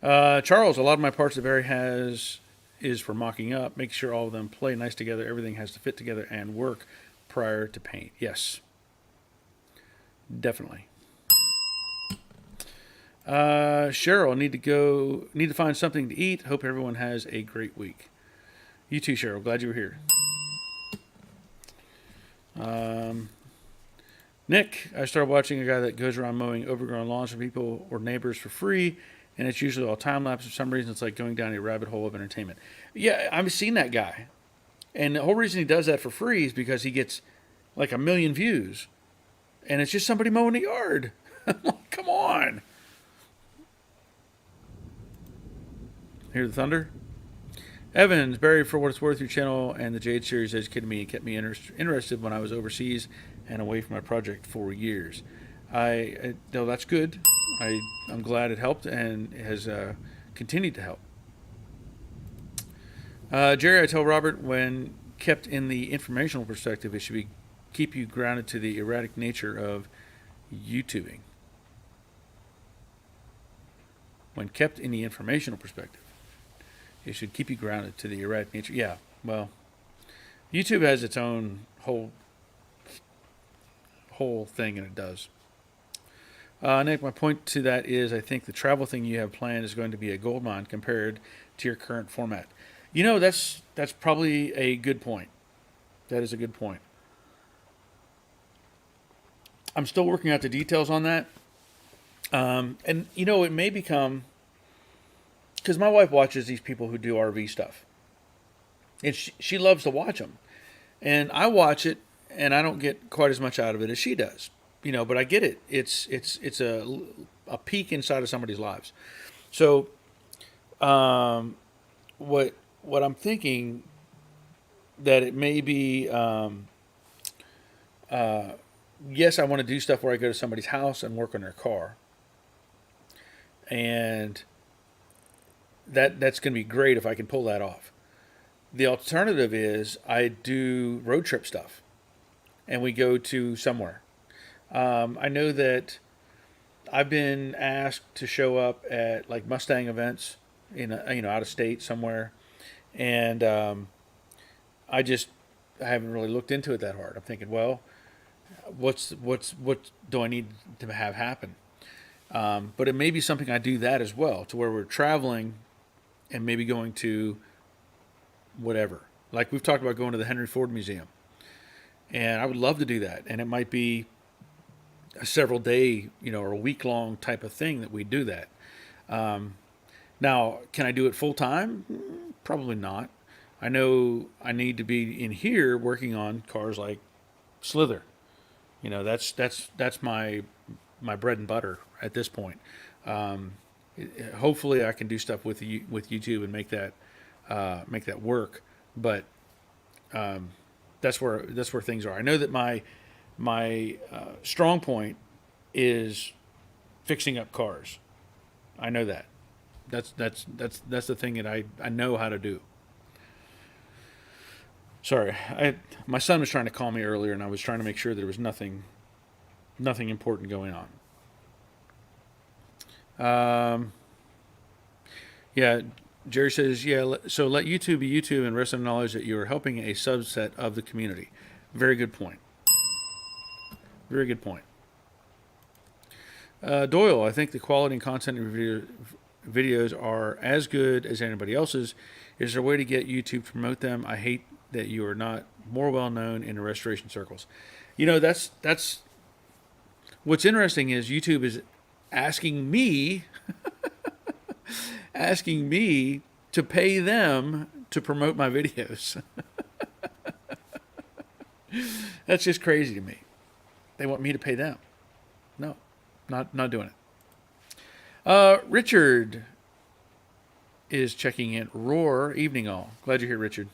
Charles, a lot of my parts that Barry has is for mocking up. Make sure all of them play nice together. Everything has to fit together and work prior to paint. Yes, definitely. Cheryl, need to find something to eat. Hope everyone has a great week. You too, Cheryl. Glad you were here. Nick, I started watching a guy that goes around mowing overgrown lawns for people or neighbors for free, and it's usually all time lapse. For some reason, it's like going down a rabbit hole of entertainment. Yeah, I've seen that guy, and the whole reason he does that for free is because he gets like 1 million views, and it's just somebody mowing the yard. Come on. Hear the thunder? Evans, Barry, for what it's worth, your channel and the Jade series educated me and kept me interested when I was overseas and away from my project for years. No, that's good. I'm glad it helped and has continued to help. Jerry, I tell Robert, when kept in the informational perspective, it should be keep you grounded to the erratic nature of YouTubing. When kept in the informational perspective, it should keep you grounded to the erratic nature. Yeah, well, YouTube has its own whole thing, and it does. Nick, my point to that is I think the travel thing you have planned is going to be a goldmine compared to your current format. You know, that's probably a good point. That is a good point. I'm still working out the details on that. And, you know, it may become... Because my wife watches these people who do RV stuff. And she loves to watch them. And I watch it, and I don't get quite as much out of it as she does. You know, but I get it. It's a peek inside of somebody's lives. So, what I'm thinking that it may be, yes, I want to do stuff where I go to somebody's house and work on their car, and that's going to be great if I can pull that off. The alternative is I do road trip stuff, and we go to somewhere. I know that I've been asked to show up at like Mustang events in out of state somewhere, and I haven't really looked into it that hard. I'm thinking, well, what do I need to have happen? But it may be something I do that as well, to where we're traveling and maybe going to whatever. Like we've talked about going to the Henry Ford Museum, and I would love to do that. And it might be a several day, or a week long type of thing that we do that. Now, can I do it full time? Probably not. I know I need to be in here working on cars like Slither. That's my bread and butter at this point. Hopefully, I can do stuff with YouTube and make that work. But that's where things are. I know that my strong point is fixing up cars. I know that. That's the thing that I know how to do. Sorry, my son was trying to call me earlier, and I was trying to make sure there was nothing important going on. Yeah, Jerry says, yeah, so let YouTube be YouTube and rest in the knowledge that you are helping a subset of the community. Very good point. Very good point. Doyle, I think the quality and content of your videos are as good as anybody else's. Is there a way to get YouTube to promote them? I hate that you are not more well known in the restoration circles. That's what's interesting is YouTube is asking me to pay them to promote my videos. That's just crazy to me. They want me to pay them. No, not doing it. Richard is checking in. Roar, evening all. Glad you're here, Richard.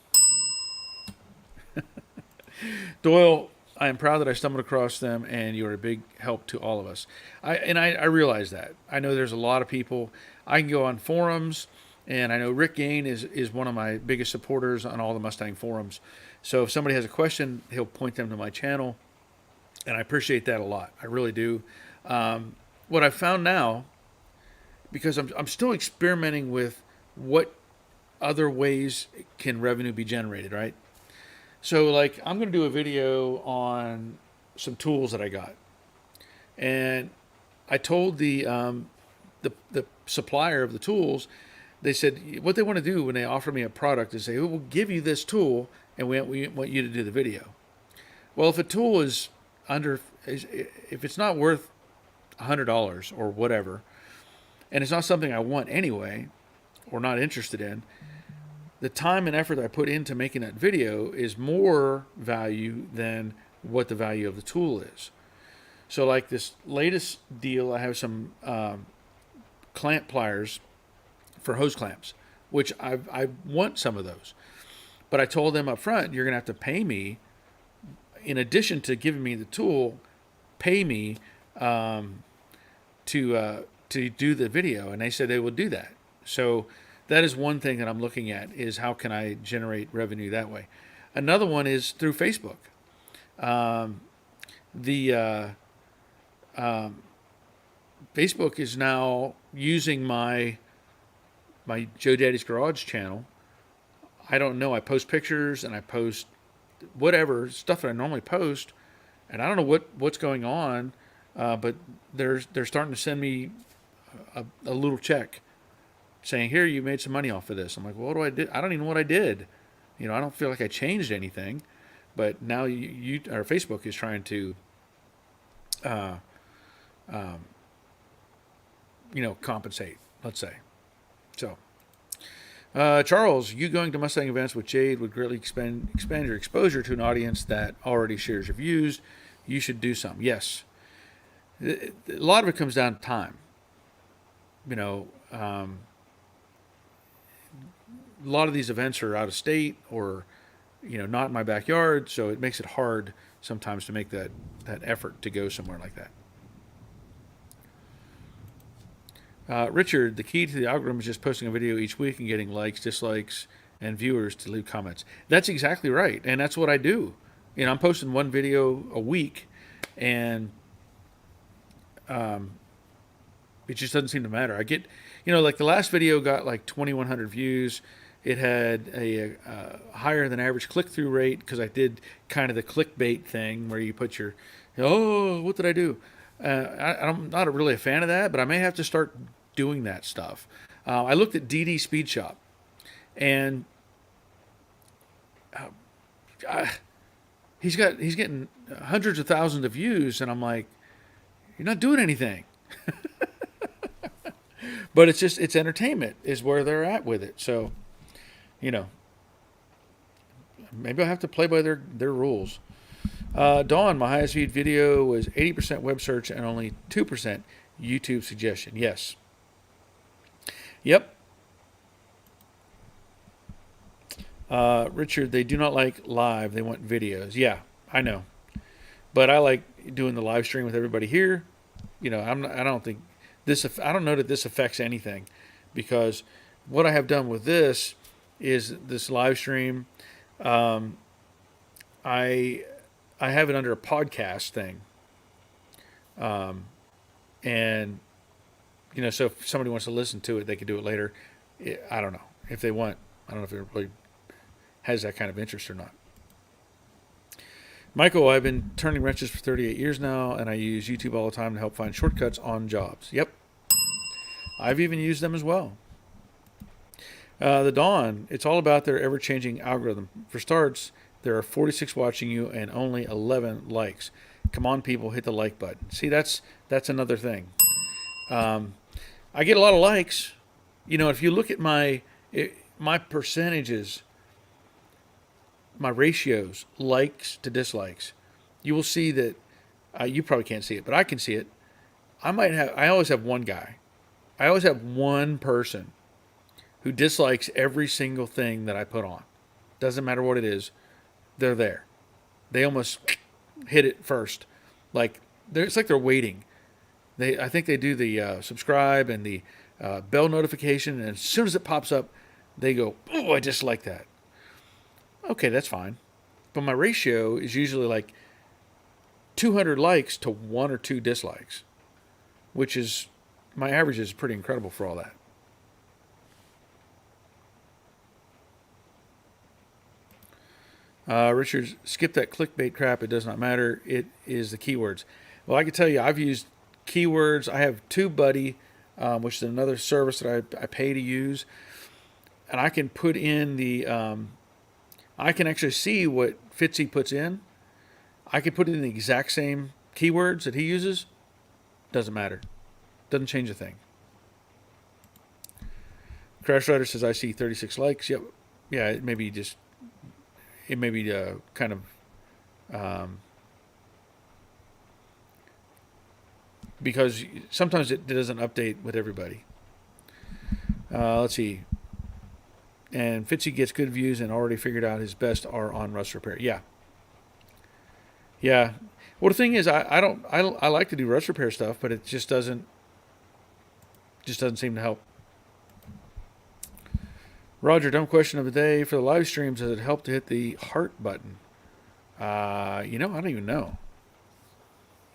Doyle, I am proud that I stumbled across them, and you are a big help to all of us. I realize that. I know there's a lot of people. I can go on forums, and I know Rick Gain is one of my biggest supporters on all the Mustang forums. So if somebody has a question, he'll point them to my channel, and I appreciate that a lot. I really do. What I've found now, because I'm still experimenting with what other ways can revenue be generated, right? So, like, I'm going to do a video on some tools that I got, and I told the supplier of the tools. They said what they want to do when they offer me a product is say, "We'll give you this tool, and we want you to do the video." Well, if a tool is if it's not worth $100 or whatever, and it's not something I want anyway, or not interested in, the time and effort I put into making that video is more value than what the value of the tool is. So like this latest deal, I have some clamp pliers for hose clamps which I want some of those. But I told them up front, you're going to have to pay me, in addition to giving me the tool, pay me to do the video. And they said they will do that. So that is one thing that I'm looking at, is how can I generate revenue that way. Another one is through Facebook. Facebook is now using my Joe Daddy's Garage channel. I don't know. I post pictures and I post whatever stuff that I normally post, and I don't know what's going on, but they're starting to send me a little check saying, "Here, you made some money off of this." I'm like, well, what do I do? I don't even know what I did. I don't feel like I changed anything. But now our Facebook is trying to, compensate. Let's say. So, Charles, you going to Mustang events with Jade would greatly expand your exposure to an audience that already shares your views. You should do some. Yes. A lot of it comes down to time. A lot of these events are out of state or, not in my backyard, so it makes it hard sometimes to make that effort to go somewhere like that. Richard, the key to the algorithm is just posting a video each week and getting likes, dislikes, and viewers to leave comments. That's exactly right, and that's what I do. I'm posting one video a week, and it just doesn't seem to matter. I get, like the last video got like 2,100 views. It had a higher than average click-through rate because I did kind of the clickbait thing where you put your, what did I do? I'm not really a fan of that, but I may have to start doing that stuff. I looked at DD Speed Shop, and he's getting hundreds of thousands of views, and I'm like, you're not doing anything. But it's entertainment is where they're at with it. So, maybe I'll have to play by their rules. Dawn, my highest viewed video was 80% web search and only 2% YouTube suggestion. Yes. Yep. Richard, they do not like live. They want videos. Yeah, I know. But I like doing the live stream with everybody here. I don't think I don't know that this affects anything, because what I have done with this is this live stream. I have it under a podcast thing. And, so if somebody wants to listen to it, they can do it later. I don't know if they want. I don't know if it really has that kind of interest or not. Michael, I've been turning wrenches for 38 years now, and I use YouTube all the time to help find shortcuts on jobs. Yep. I've even used them as well. The Dawn, it's all about their ever-changing algorithm. For starts, there are 46 watching you and only 11 likes. Come on, people, hit the like button. See, that's another thing. I get a lot of likes. If you look at my percentages, my ratios, likes to dislikes, you will see that you probably can't see it, but I can see it. I always have one guy. I always have one person who dislikes every single thing that I put on. Doesn't matter what it is. They're there. They almost hit it first. It's like they're waiting. I think they do the subscribe and the bell notification, and as soon as it pops up, they go, "Oh, I dislike that." Okay, that's fine. But my ratio is usually like 200 likes to 1 or 2 dislikes, which is, my average is pretty incredible for all that. Richard, skip that clickbait crap. It does not matter. It is the keywords. Well, I can tell you, I've used keywords. I have TubeBuddy, which is another service that I pay to use. And I can put in I can actually see what Fitzy puts in. I can put in the exact same keywords that he uses. Doesn't matter. Doesn't change a thing. Crash Rider says, I see 36 likes. Yep. Yeah, it may be kind of because sometimes it doesn't update with everybody. Let's see. And Fitzy gets good views and already figured out his best are on rust repair. Yeah. Yeah. Well, the thing is, I like to do rust repair stuff, but it just doesn't seem to help. Roger, dumb question of the day. For the live streams, does it help to hit the heart button? I don't even know.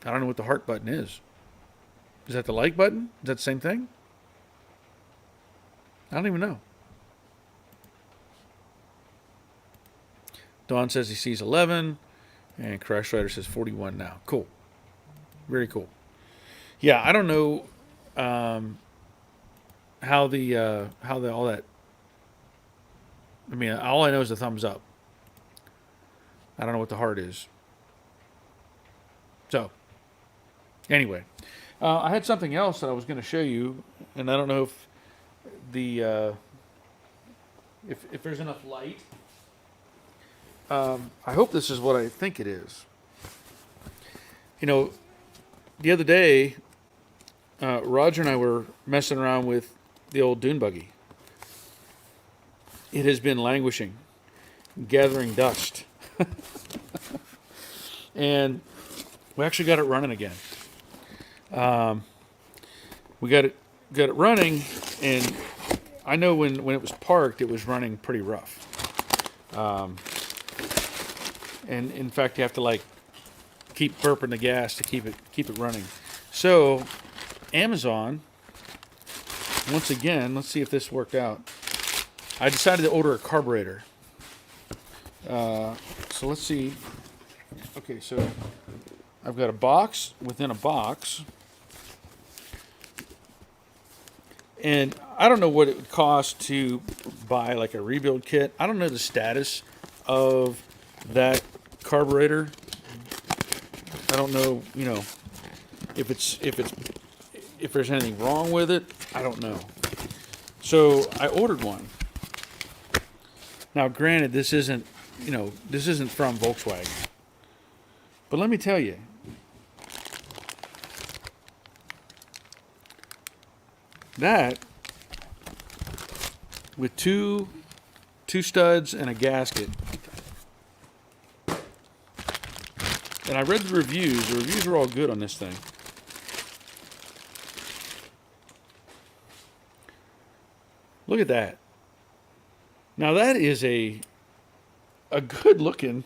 I don't know what the heart button is. Is that the like button? Is that the same thing? I don't even know. Don says he sees 11, and Crash Rider says 41 now. Cool. Very cool. Yeah, I don't know how all that. I mean, all I know is the thumbs up. I don't know what the heart is. So, anyway, I had something else that I was going to show you, and I don't know if if there's enough light. I hope this is what I think it is. The other day, Roger and I were messing around with the old dune buggy. It has been languishing, gathering dust. And we actually got it running again. We got it running, and I know when it was parked, it was running pretty rough. And in fact, you have to keep burping the gas to keep it running. So, Amazon, once again, let's see if this worked out. I decided to order a carburetor. So let's see. Okay, so I've got a box within a box. And I don't know what it would cost to buy a rebuild kit. I don't know the status of that carburetor. I don't know, if there's anything wrong with it. I don't know. So I ordered one. Now, granted, this isn't from Volkswagen. But let me tell you, that with two studs and a gasket. And I read the reviews. The reviews are all good on this thing. Look at that. Now that is a good looking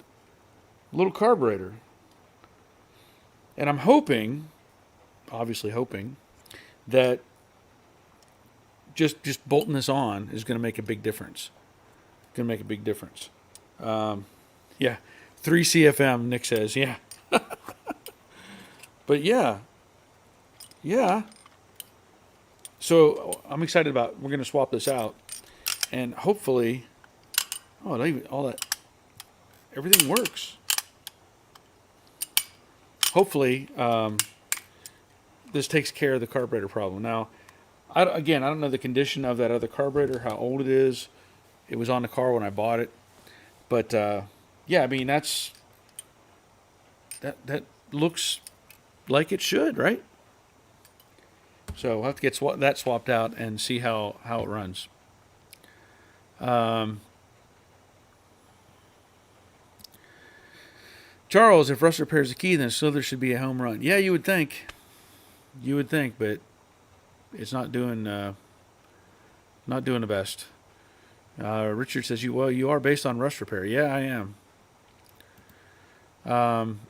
little carburetor. And I'm obviously hoping, that just bolting this on is going to make a big difference. Yeah. 3 CFM, Nick says, yeah. But yeah. So I'm excited we're going to swap this out. And hopefully, everything works. Hopefully, this takes care of the carburetor problem. Now, I don't know the condition of that other carburetor, how old it is. It was on the car when I bought it. But, yeah, I mean, that looks like it should, right? So we'll have to get that swapped out and see how it runs. Charles, if rust repair is the key, then Slither should be a home run. Yeah, you would think. But it's not doing the best. Richard says, you are based on rust repair. Yeah, I am.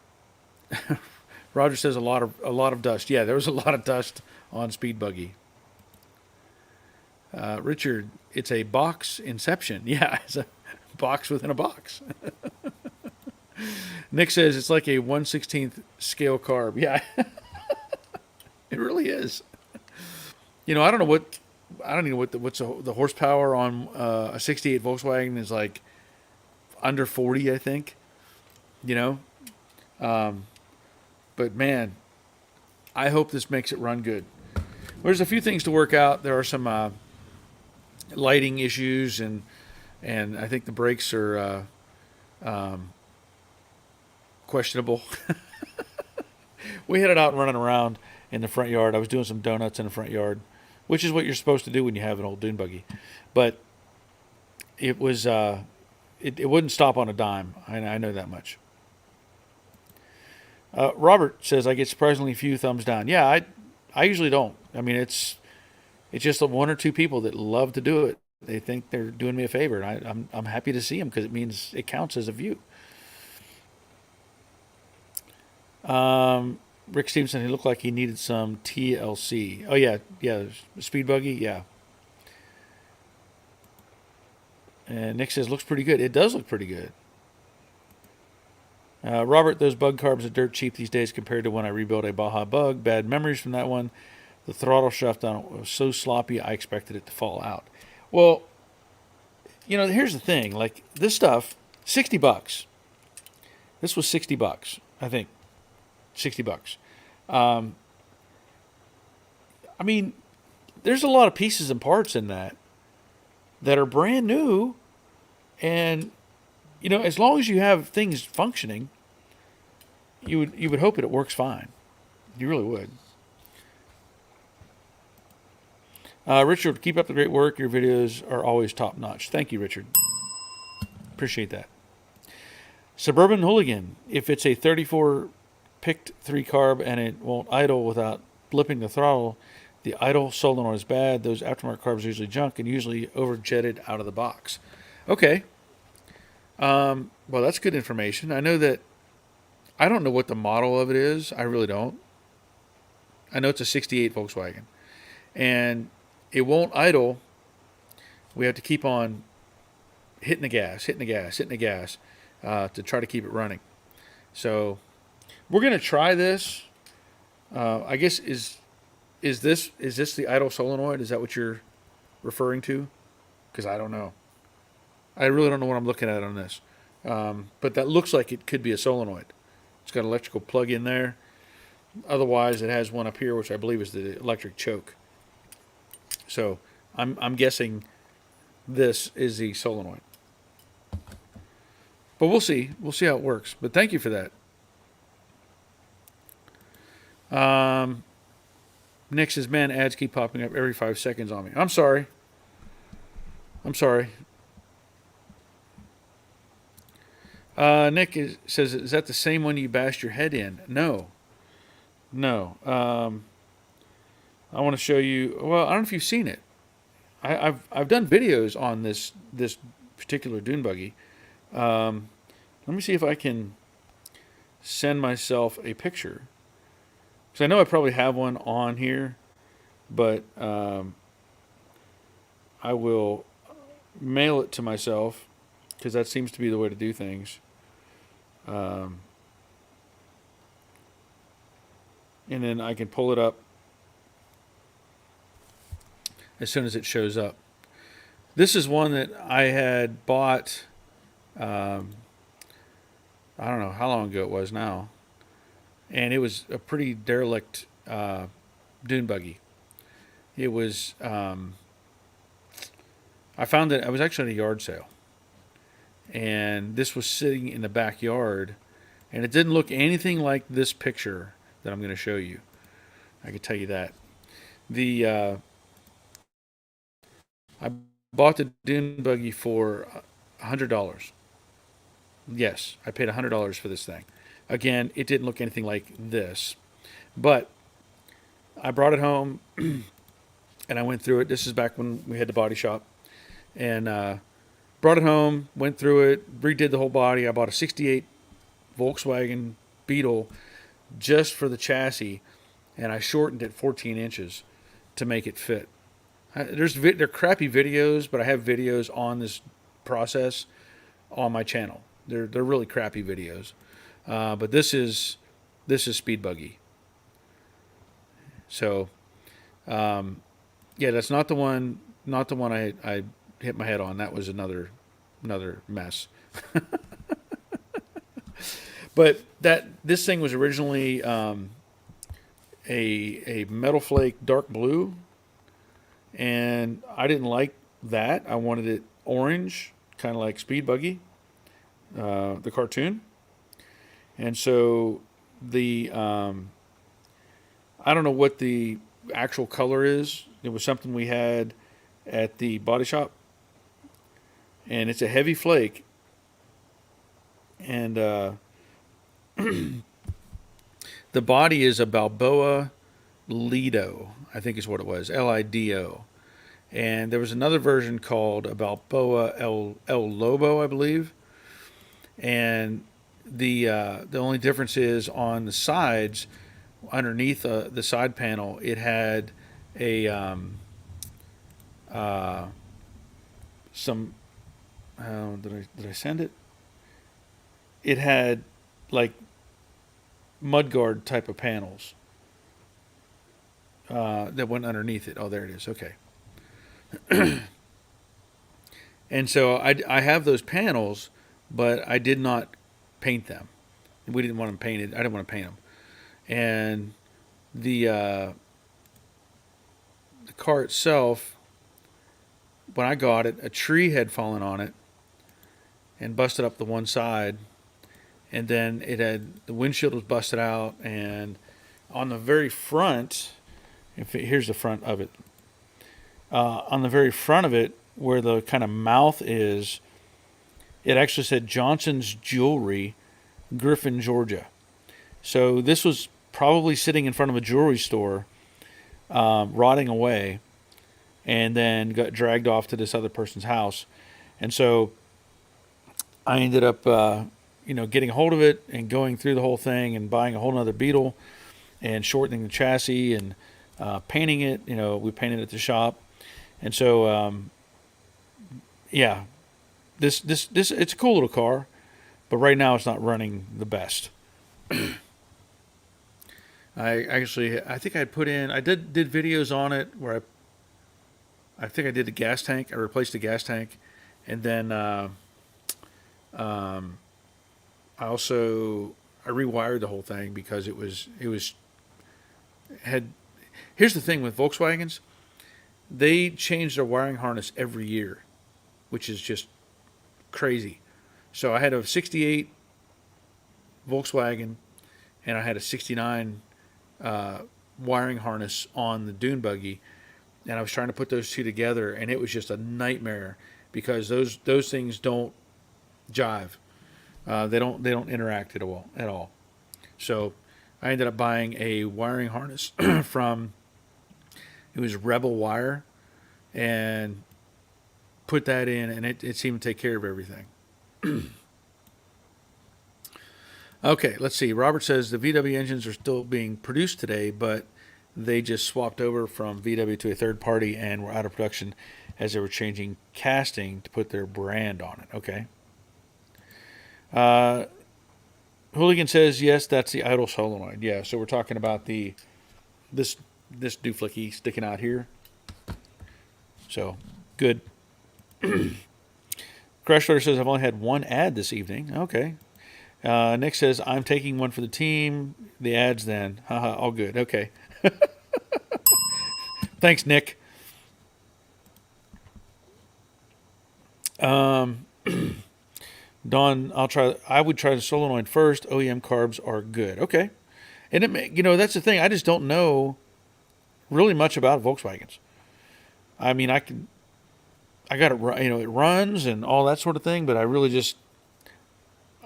Roger says a lot of dust. Yeah, there was a lot of dust on Speed Buggy. Richard, it's a box inception. Yeah, it's a box within a box. Nick says it's like a 1/16 scale carb. Yeah, it really is. I don't know what's the horsepower on a 68 Volkswagen is like under 40, I think. But man, I hope this makes it run good. There's a few things to work out. There are some lighting issues, and I think the brakes are questionable. We had it out running around in the front yard. I was doing some donuts in the front yard, which is what you're supposed to do when you have an old dune buggy. But it was it wouldn't stop on a dime. I know that much. Robert says I get surprisingly few thumbs down. Yeah, I usually don't. I mean, it's just the one or two people that love to do it. They think they're doing me a favor, and I'm happy to see them because it means it counts as a view. Rick Stevenson, he looked like he needed some TLC. Oh yeah, yeah, speed buggy, yeah. And Nick says looks pretty good. It does look pretty good. Robert, those bug carbs are dirt cheap these days compared to when I rebuilt a Baja Bug. Bad memories from that one. The throttle shaft on it was so sloppy I expected it to fall out. Well, here's the thing. Like this stuff, $60. This was $60, I think. $60. I mean, there's a lot of pieces and parts in that are brand new, and as long as you have things functioning, you would hope that it works fine. You really would. Richard, keep up the great work. Your videos are always top notch. Thank you, Richard. Appreciate that. Suburban Hooligan, if it's a 34 picked 3 carb and it won't idle without blipping the throttle, the idle solenoid is bad. Those aftermarket carbs are usually junk and usually overjetted out of the box. Okay. Well, that's good information. I know that I don't know what the model of it is. I really don't. I know it's a 68 Volkswagen. And it won't idle. We have to keep on hitting the gas to try to keep it running. So we're going to try this. I guess is this the idle solenoid? Is that what you're referring to? Because I don't know. I really don't know what I'm looking at on this. But that looks like it could be a solenoid. It's got an electrical plug in there. Otherwise, it has one up here, which I believe is the electric choke. So I'm guessing this is the solenoid. But we'll see. We'll see how it works. But thank you for that. Nick says, man, ads keep popping up every 5 seconds on me. I'm sorry. Nick says, is that the same one you bashed your head in? No. I want to show you. Well, I don't know if you've seen it. I've done videos on this particular dune buggy. Let me see if I can send myself a picture. Because I know I probably have one on here, but I will mail it to myself because that seems to be the way to do things. And then I can pull it up as soon as it shows up. This is one that I had bought, I don't know how long ago it was now. And it was a pretty derelict dune buggy. It was, I found that I was actually at a yard sale. And this was sitting in the backyard. And it didn't look anything like this picture that I'm going to show you. I can tell you that. I bought the dune buggy for $100. Yes, I paid $100 for this thing. Again, it didn't look anything like this. But I brought it home and I went through it. This is back when we had the body shop. And brought it home, went through it, redid the whole body. I bought a 68 Volkswagen Beetle just for the chassis. And I shortened it 14 inches to make it fit. They're crappy videos, but I have videos on this process on my channel. They're really crappy videos. But this is speed buggy. So, yeah, that's not the one. Not the one I hit my head on. That was another mess. But this thing was originally a metal flake dark blue, and I didn't like that. I wanted it orange, kind of like Speed Buggy, the cartoon. And so I don't know what the actual color is. It was something we had at the body shop, and it's a heavy flake. And the body is a Balboa Lido, I think is what it was, Lido. And there was another version called a Balboa El Lobo, I believe. And the only difference is on the sides, underneath the side panel, it had a some. Did I send it? It had like mudguard type of panels that went underneath it. Oh, there it is. Okay. And so I have those panels, but I did not paint them. We didn't want them painted. I didn't want to paint them. And the car itself, when I got it, a tree had fallen on it and busted up the one side. And then the windshield was busted out, and on the very front, here's the front of it. On the very front of it, where the kind of mouth is, it actually said Johnson's Jewelry, Griffin, Georgia. So this was probably sitting in front of a jewelry store, rotting away, and then got dragged off to this other person's house. And so I ended up, getting a hold of it and going through the whole thing and buying a whole nother Beetle and shortening the chassis and painting it. We painted it at the shop. And so, this it's a cool little car, but right now it's not running the best. I think I did videos on it where I think I did the gas tank. I replaced the gas tank, and then I rewired the whole thing because here's the thing with Volkswagens. They change their wiring harness every year, which is just crazy. So I had a 68 Volkswagen and I had a 69 wiring harness on the dune buggy, and I was trying to put those two together, and it was just a nightmare because those things don't jive. They don't interact at all. So I ended up buying a wiring harness from, it was Rebel Wire, and put that in, and it seemed to take care of everything. Okay, let's see. Robert says the VW engines are still being produced today, but they just swapped over from VW to a third party and were out of production as they were changing casting to put their brand on it. Okay. Hooligan says, yes, that's the idle solenoid. Yeah, so we're talking about this dooflicky sticking out here. So, good. Crashler says, I've only had one ad this evening. Okay. Nick says, I'm taking one for the team. The ads then. Haha, all good. Okay. Thanks, Nick. Don, I would try the solenoid first. OEM carbs are good. Okay. And that's the thing. I just don't know really much about Volkswagens. I mean, I got it, it runs and all that sort of thing, but I've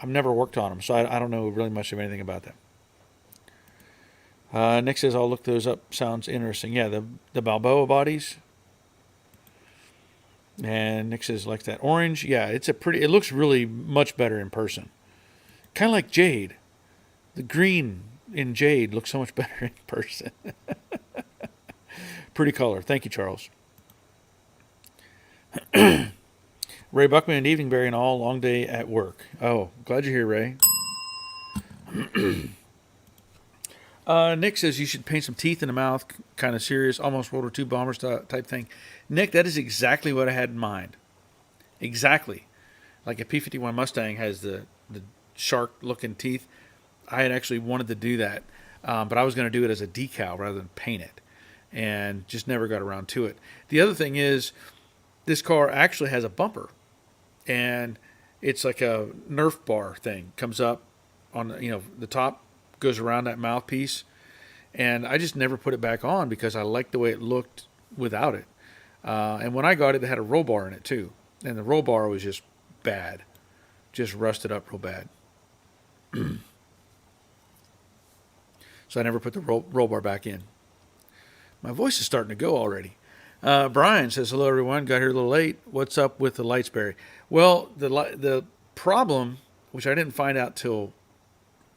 never worked on them, so I don't know really much of anything about them. Nick says, I'll look those up. Sounds interesting. Yeah, the Balboa bodies. And Nick says, like that orange. Yeah, it looks really much better in person. Kind of like Jade. The green in Jade looks so much better in person. Pretty color. Thank you, Charles. Ray Buckman and Evening Berry and all, long day at work. Oh, glad you're here, Ray. Nick says you should paint some teeth in the mouth, kind of serious, almost World War II bombers type thing. Nick, that is exactly what I had in mind. Exactly. Like a P-51 Mustang has the shark-looking teeth. I had actually wanted to do that, but I was going to do it as a decal rather than paint it, and just never got around to it. The other thing is, this car actually has a bumper, and it's like a Nerf bar thing. Comes up on the top, goes around that mouthpiece, and I just never put it back on because I liked the way it looked without it. And when I got it, it had a roll bar in it too. and the roll bar was just bad, just rusted up real bad. So I never put the roll bar back in. My voice is starting to go already. Brian says, hello, everyone. Got here a little late. What's up with the lights, Barry? Well, the problem, which I didn't find out till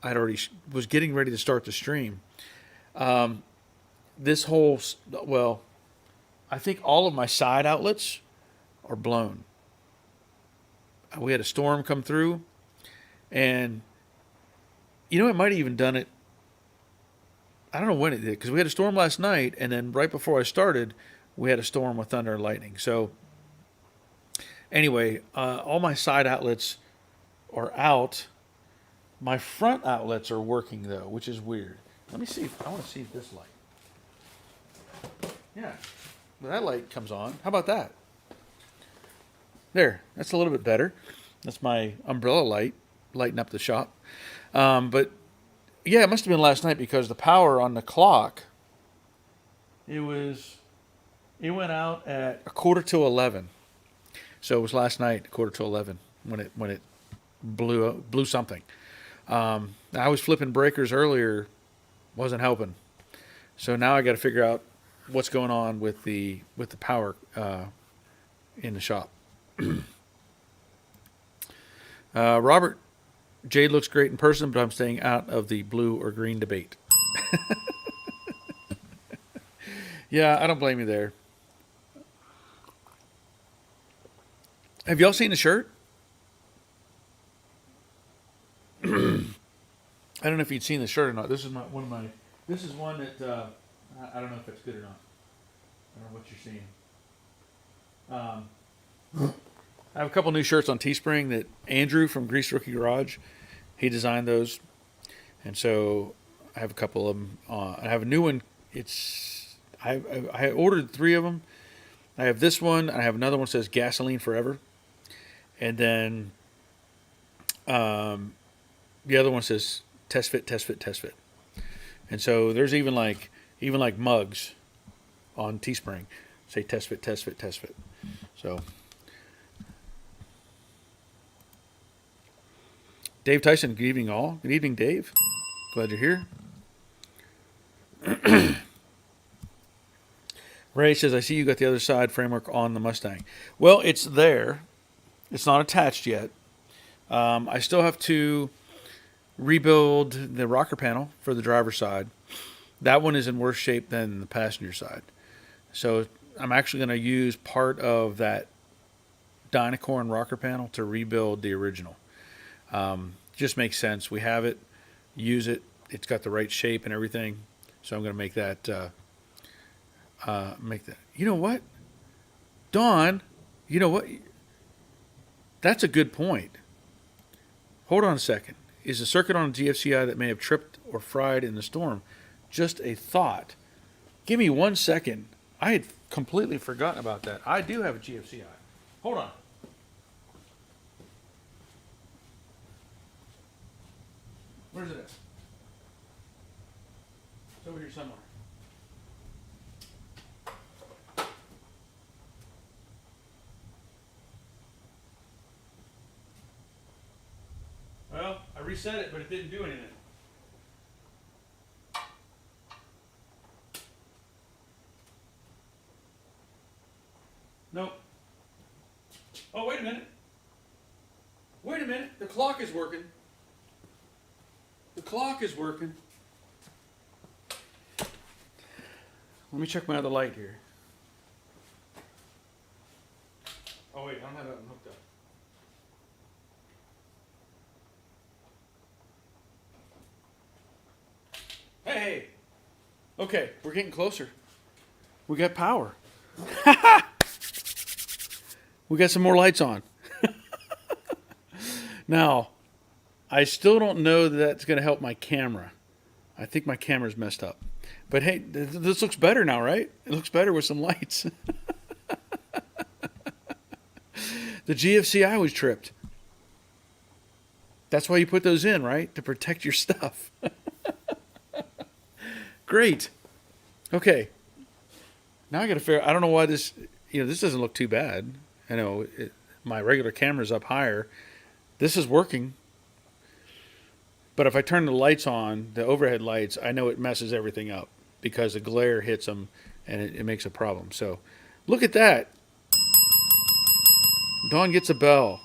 I'd already was getting ready to start the stream. This whole, well, I think all of my side outlets are blown. We had a storm come through, and it might have even done it. I don't know when it did, because we had a storm last night, and then right before I started, we had a storm with thunder and lightning. So anyway, all my side outlets are out. My front outlets are working, though, which is weird. Let me see. I want to see if this light. Yeah. Well, that light comes on. How about that? There. That's a little bit better. That's my umbrella light, lighting up the shop. But, yeah, it must have been last night because the power on the clock, it went out at 11:45. So it was last night, 11:45, when it blew something. I was flipping breakers earlier, wasn't helping. So now I got to figure out what's going on with the power in the shop. Robert, Jade looks great in person, but I'm staying out of the blue or green debate. Yeah, I don't blame you there. Have y'all seen the shirt? I don't know if you'd seen the shirt or not. This is This is one that I don't know if it's good or not. I don't know what you're seeing. I have a couple new shirts on Teespring that Andrew from Grease Rookie Garage, he designed those, and so I have a couple of them. I have a new one. I ordered 3 of them. I have this one. I have another one that says Gasoline Forever, and then the other one says Test Fit, Test Fit, Test Fit. And so there's even like mugs on Teespring say Test Fit, Test Fit, Test Fit. So Dave Tyson, good evening all. Good evening, Dave. Glad you're here. Ray says, I see you got the other side framework on the Mustang. Well, it's there. It's not attached yet. I still have to rebuild the rocker panel for the driver's side. That one is in worse shape than the passenger side. So I'm actually going to use part of that Dynacorn rocker panel to rebuild the original. Just makes sense. We have it, use it. It's got the right shape and everything. So I'm going to make that. You know what, Dawn? You know what? That's a good point. Hold on a second. Is a circuit on a GFCI that may have tripped or fried in the storm just a thought? Give me 1 second. I had completely forgotten about that. I do have a GFCI. Hold on. Where's it at? It's over here somewhere. Well, I reset it, but it didn't do anything. Nope. Oh, wait a minute. Wait a minute. The clock is working. The clock is working. Let me check my other light here. Oh, wait. I don't have that one hooked up. Hey. Okay, we're getting closer. We got power. We got some more lights on. Now, I still don't know that that's going to help my camera. I think my camera's messed up. But hey, this looks better now, right? It looks better with some lights. The GFCI was tripped. That's why you put those in, right? To protect your stuff. Great. Okay. Now I got to figure. I don't know why this. This doesn't look too bad. I know. my regular camera's up higher. This is working. But if I turn the lights on, the overhead lights, I know it messes everything up because the glare hits them and it makes a problem. So look at that. Dawn gets a bell.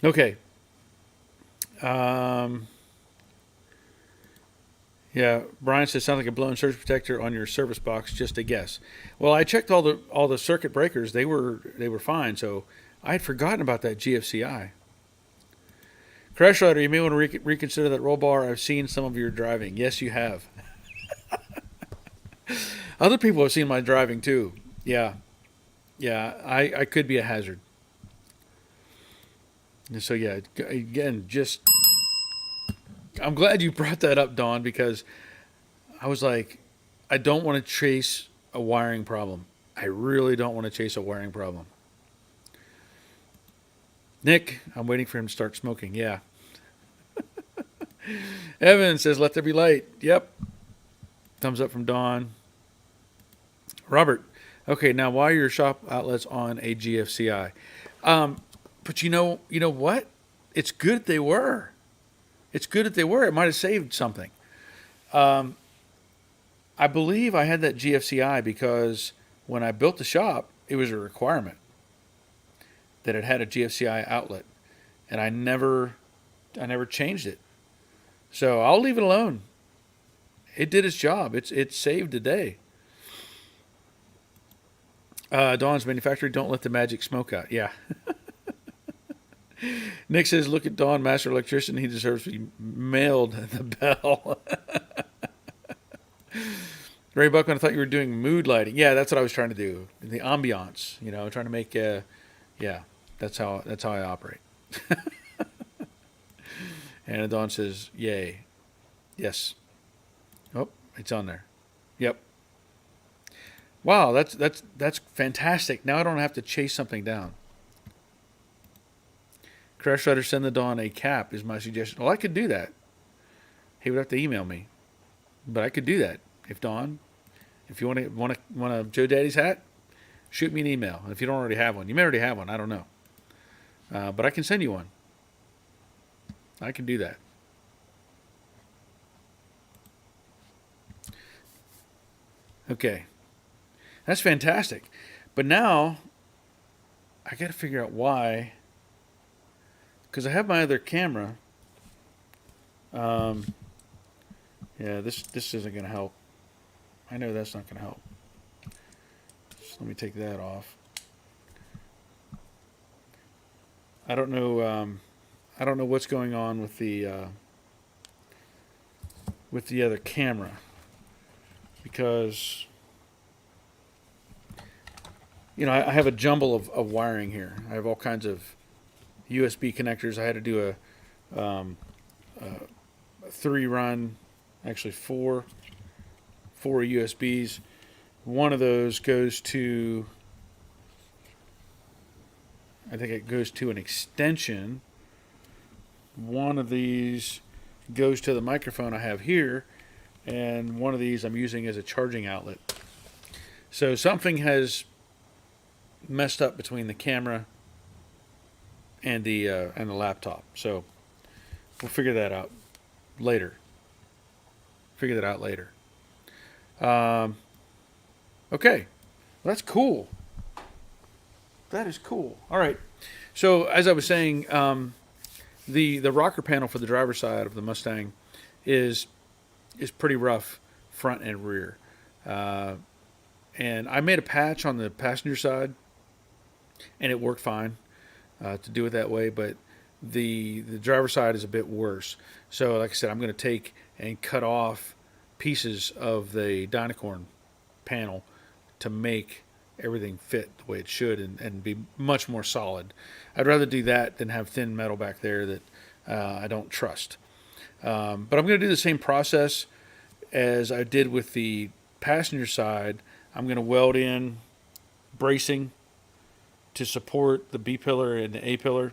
Okay. Yeah, Brian says sounds like a blown surge protector on your service box. Just a guess. Well, I checked all the circuit breakers. They were fine. So I had forgotten about that GFCI. Crash Rider, you may want to reconsider that roll bar. I've seen some of your driving. Yes, you have. Other people have seen my driving too. Yeah, I could be a hazard. So yeah, again, just I'm glad you brought that up, Dawn, because I was like, I don't want to chase a wiring problem. I really don't want to chase a wiring problem. Nick, I'm waiting for him to start smoking. Yeah. Evan says, let there be light. Yep. Thumbs up from Dawn. Robert, okay, now why are your shop outlets on a GFCI? But you know what? It's good that they were. It's good that they were. It might have saved something. I believe I had that GFCI because when I built the shop, it was a requirement that it had a GFCI outlet, and I never changed it. So I'll leave it alone. It did its job. It saved the day. Dawn's manufacturer, don't let the magic smoke out. Yeah. Nick says, look at Dawn, master electrician. He deserves to be mailed the bell. Ray Buckman, I thought you were doing mood lighting. Yeah, that's what I was trying to do. The ambiance, trying to make, yeah, that's how I operate. And Dawn says, yay. Yes. Oh, it's on there. Yep. Wow, that's fantastic. Now I don't have to chase something down. Crash Rider, send the Dawn a cap is my suggestion. Well, I could do that. He would have to email me, but I could do that. If you want a Joe Daddy's hat, shoot me an email. If you don't already have one, you may already have one. I don't know, but I can send you one. I can do that. Okay, that's fantastic. But now I got to figure out why. Because I have my other camera. Yeah, this isn't going to help. I know that's not going to help. So let me take that off. I don't know. I don't know what's going on with the other camera, because I have a jumble of wiring here. I have all kinds of USB connectors. I had to do a 3-run, actually four USBs. One of those goes to, I think it goes to an extension. One of these goes to the microphone I have here, and one of these I'm using as a charging outlet. So something has messed up between the camera and the laptop. So we'll figure that out later. Okay, well, that's cool. That is cool. All right. So as I was saying, the rocker panel for the driver's side of the Mustang is pretty rough, front and rear. And I made a patch on the passenger side, and it worked fine to do it that way. But the driver's side is a bit worse. So like I said, I'm going to take and cut off pieces of the Dynacorn panel to make everything fit the way it should and be much more solid. I'd rather do that than have thin metal back there that I don't trust. But I'm going to do the same process as I did with the passenger side. I'm going to weld in bracing to support the B pillar and the A pillar,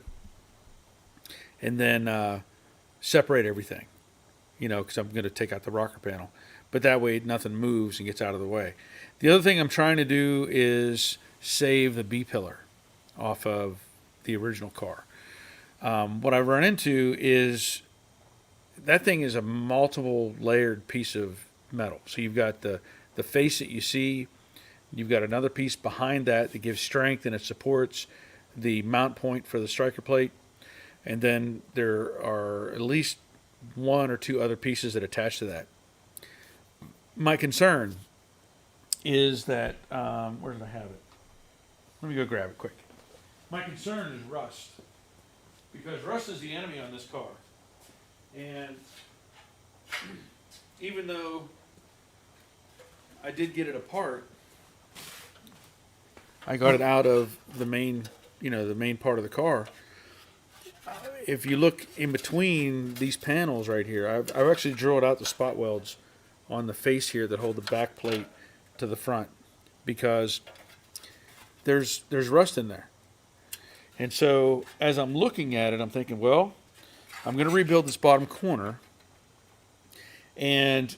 and then separate everything, because I'm going to take out the rocker panel. But that way nothing moves and gets out of the way. The other thing I'm trying to do is save the B pillar off of the original car. What I've run into is that thing is a multiple layered piece of metal. So you've got the face that you see, you've got another piece behind that gives strength and it supports the mount point for the striker plate. And then there are at least one or two other pieces that attach to that. My concern is that, where did I have it? Let me go grab it quick. My concern is rust, because rust is the enemy on this car. And even though I did get it apart, I got it out of the main, the main part of the car. If you look in between these panels right here, I've actually drilled out the spot welds on the face here that hold the back plate to the front, because there's rust in there. And so as I'm looking at it, I'm thinking, well, I'm going to rebuild this bottom corner, and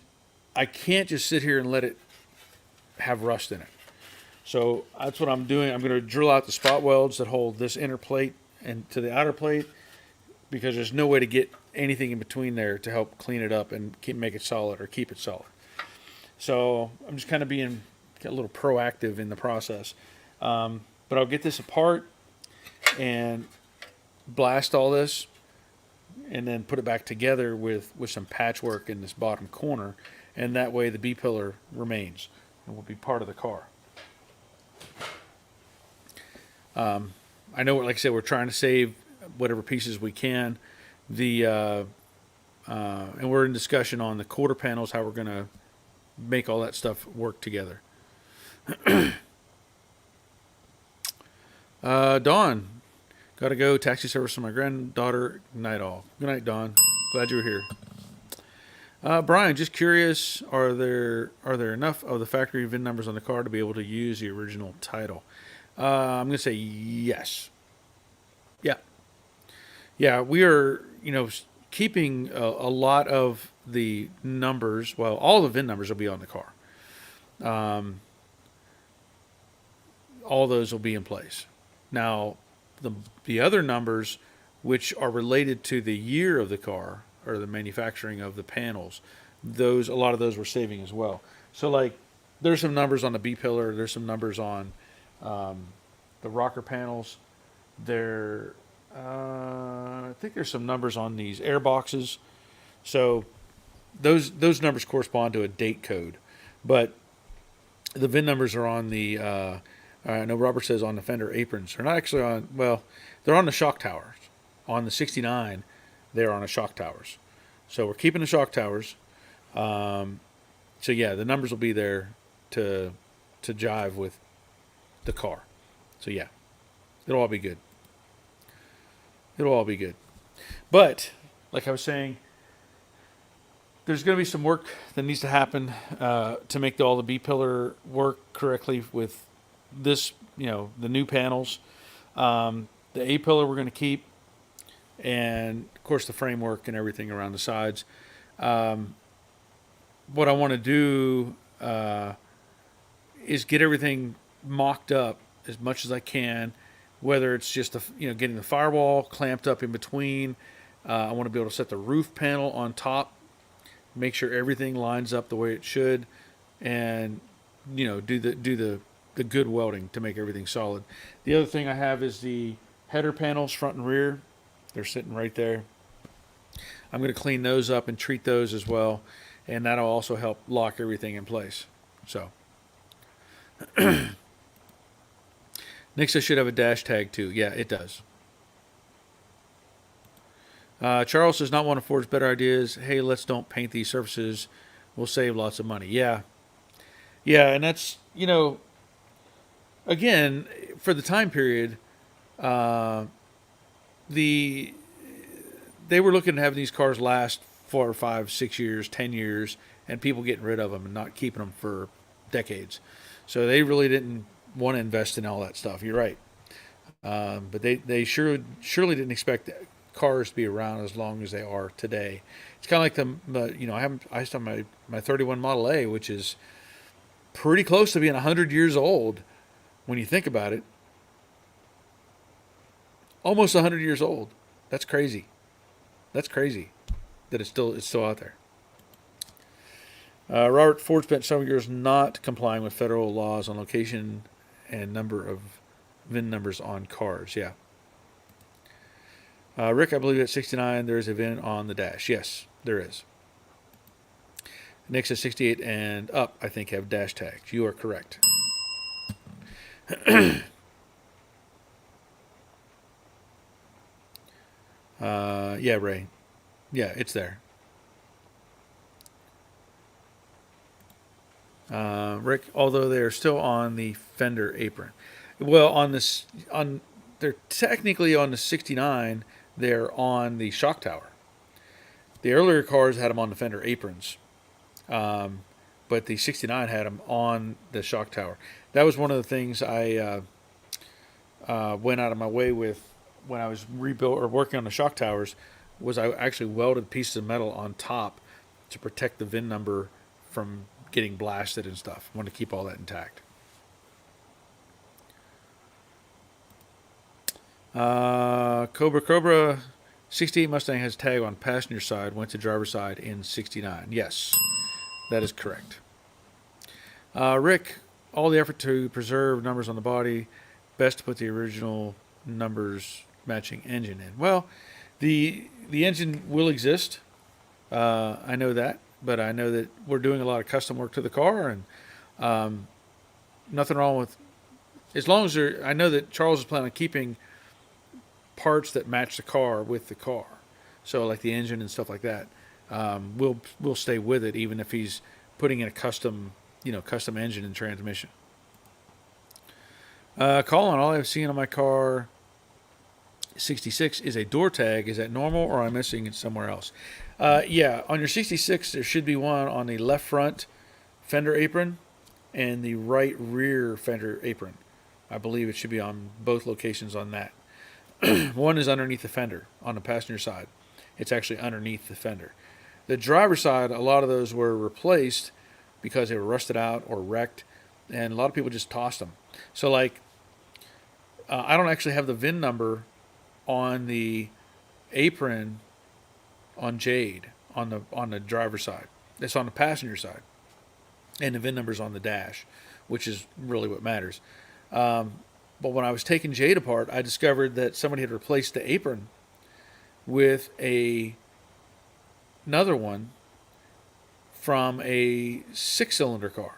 I can't just sit here and let it have rust in it. So that's what I'm doing. I'm going to drill out the spot welds that hold this inner plate and to the outer plate, because there's no way to get anything in between there to help clean it up and make it solid or keep it solid. So I'm just kind of being a little proactive in the process. But I'll get this apart and blast all this and then put it back together with some patchwork in this bottom corner, and that way the B pillar remains and will be part of the car. I know, like I said, we're trying to save whatever pieces we can. And we're in discussion on the quarter panels, how we're going to make all that stuff work together. Dawn, got to go. Taxi service for my granddaughter. Night all. Good night, Dawn. Glad you were here. Brian, just curious, are there enough of the factory VIN numbers on the car to be able to use the original title? I'm going to say yes. Yeah, we are, keeping a lot of the numbers. Well, all the VIN numbers will be on the car. All those will be in place. Now, the other numbers, which are related to the year of the car or the manufacturing of the panels, a lot of those we're saving as well. So, like, there's some numbers on the B pillar. There's some numbers on the rocker panels. I think there's some numbers on these air boxes. So those numbers correspond to a date code, but the VIN numbers are on the. I know Robert says on the fender aprons. They're not actually on. Well, they're on the shock towers. On the 69, they're on the shock towers. So we're keeping the shock towers. So yeah, the numbers will be there to jive with the car. So yeah, it'll all be good. But like I was saying, there's going to be some work that needs to happen to make all the B pillar work correctly with this, the new panels. The A pillar we're going to keep, and of course the framework and everything around the sides. What I want to do is get everything mocked up as much as I can, whether it's just getting the firewall clamped up in between. I want to be able to set the roof panel on top, make sure everything lines up the way it should, and do the good welding to make everything solid. The other thing I have is the header panels, front and rear. They're sitting right there. I'm going to clean those up and treat those as well, and that'll also help lock everything in place. So Nixa should have a dash tag too. Yeah, it does. Charles does not want to forge better ideas. Hey, let's don't paint these surfaces. We'll save lots of money. Yeah, and that's, again, for the time period, they were looking to have these cars last 4 or 5, 6 years, 10 years, and people getting rid of them and not keeping them for decades. So they really didn't want to invest in all that stuff. You're right. But they surely didn't expect cars to be around as long as they are today. It's kind of like I still have my 31 Model A, which is pretty close to being 100 years old when you think about it. Almost 100 years old. That's crazy. That's crazy that it's still out there. Robert Ford spent several years not complying with federal laws on location and number of VIN numbers on cars. Yeah. Rick, I believe at 69 there is a VIN on the dash. Yes, there is. Nick says 68 and up, I think, have dash tags. You are correct. Yeah, Ray. Yeah, it's there. Rick, although they are still on the fender apron. Well, they're technically on the 69. They're on the shock tower. The earlier cars had them on the fender aprons, but the 69 had them on the shock tower. That was one of the things I went out of my way with when I was rebuilt or working on the shock towers. Was I actually welded pieces of metal on top to protect the VIN number from getting blasted and stuff. I wanted to keep all that intact. Cobra 68 Mustang has tag on passenger side, went to driver's side in 69. Yes, that is correct. Rick, all the effort to preserve numbers on the body, best to put the original numbers matching engine in. Well, the engine will exist. I know that, but I know that we're doing a lot of custom work to the car, and nothing wrong with, as long as I know that Charles is planning on keeping parts that match the car with the car. So like the engine and stuff like that, we'll stay with it even if he's putting in a custom engine and transmission. Colin, all I've seen on my car 66 is a door tag. Is that normal or am I missing it somewhere else? Yeah, on your 66 there should be one on the left front fender apron and the right rear fender apron. I believe it should be on both locations on that. One is underneath the fender on the passenger side. It's actually underneath the fender. The driver's side, a lot of those were replaced because they were rusted out or wrecked, and a lot of people just tossed them. So like, I don't actually have the VIN number on the apron on Jade on the driver's side. It's on the passenger side, and the VIN number's on the dash, which is really what matters. But when I was taking Jade apart, I discovered that somebody had replaced the apron with another one from a 6-cylinder car,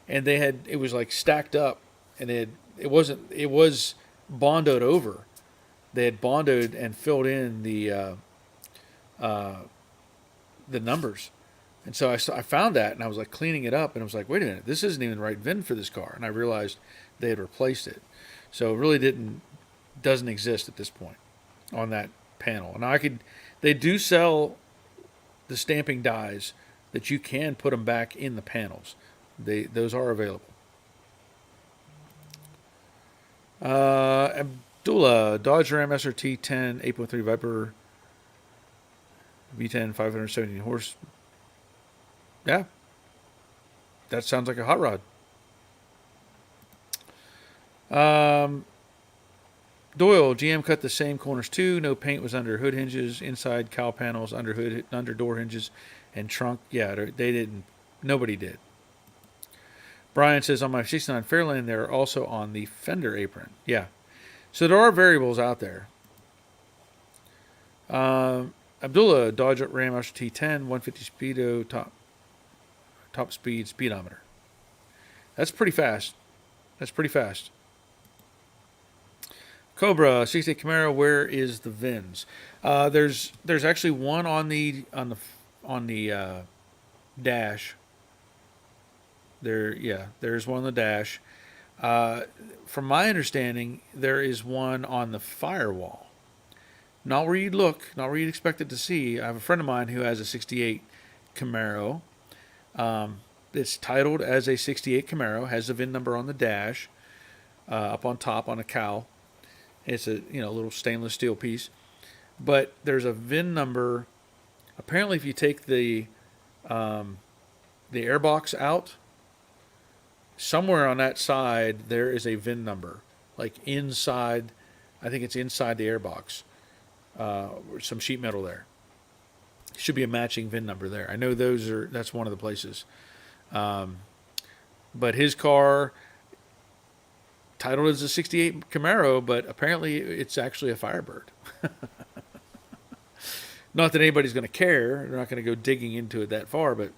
and it was like stacked up, and it was bondoed over. They had bondoed and filled in the numbers, and so I found that, and I was like cleaning it up, and I was like, wait a minute, this isn't even the right VIN for this car, and I realized they had replaced it. So it really doesn't exist at this point on that panel. And they do sell the stamping dies that you can put them back in the panels. Those are available. Abdullah, Dodge Ram SRT 10 8.3 Viper V10 517 horse. Yeah, that sounds like a hot rod. Doyle, GM cut the same corners too. No paint was under hood hinges, inside cowl panels, under door hinges, and trunk. Yeah, they didn't. Nobody did. Brian says on my 69 Fairlane, they're also on the fender apron. Yeah, so there are variables out there. Abdullah, Dodge Ram RT 10 150 speedo top speed speedometer. That's pretty fast. Cobra 68 Camaro, where is the VINs? There's actually one on the dash. There's one on the dash. From my understanding, there is one on the firewall. Not where you'd look, not where you'd expect it to see. I have a friend of mine who has a 68 Camaro. It's titled as a 68 Camaro, has the VIN number on the dash, up on top on a cowl. It's a little stainless steel piece, but there's a VIN number. Apparently, if you take the airbox out somewhere on that side there is a VIN number, like inside. I think it's inside the airbox. Some sheet metal there. Should be a matching VIN number there. I know that's one of the places. But his car, titled as a '68 Camaro, but apparently it's actually a Firebird. Not that anybody's going to care. They're not going to go digging into it that far, but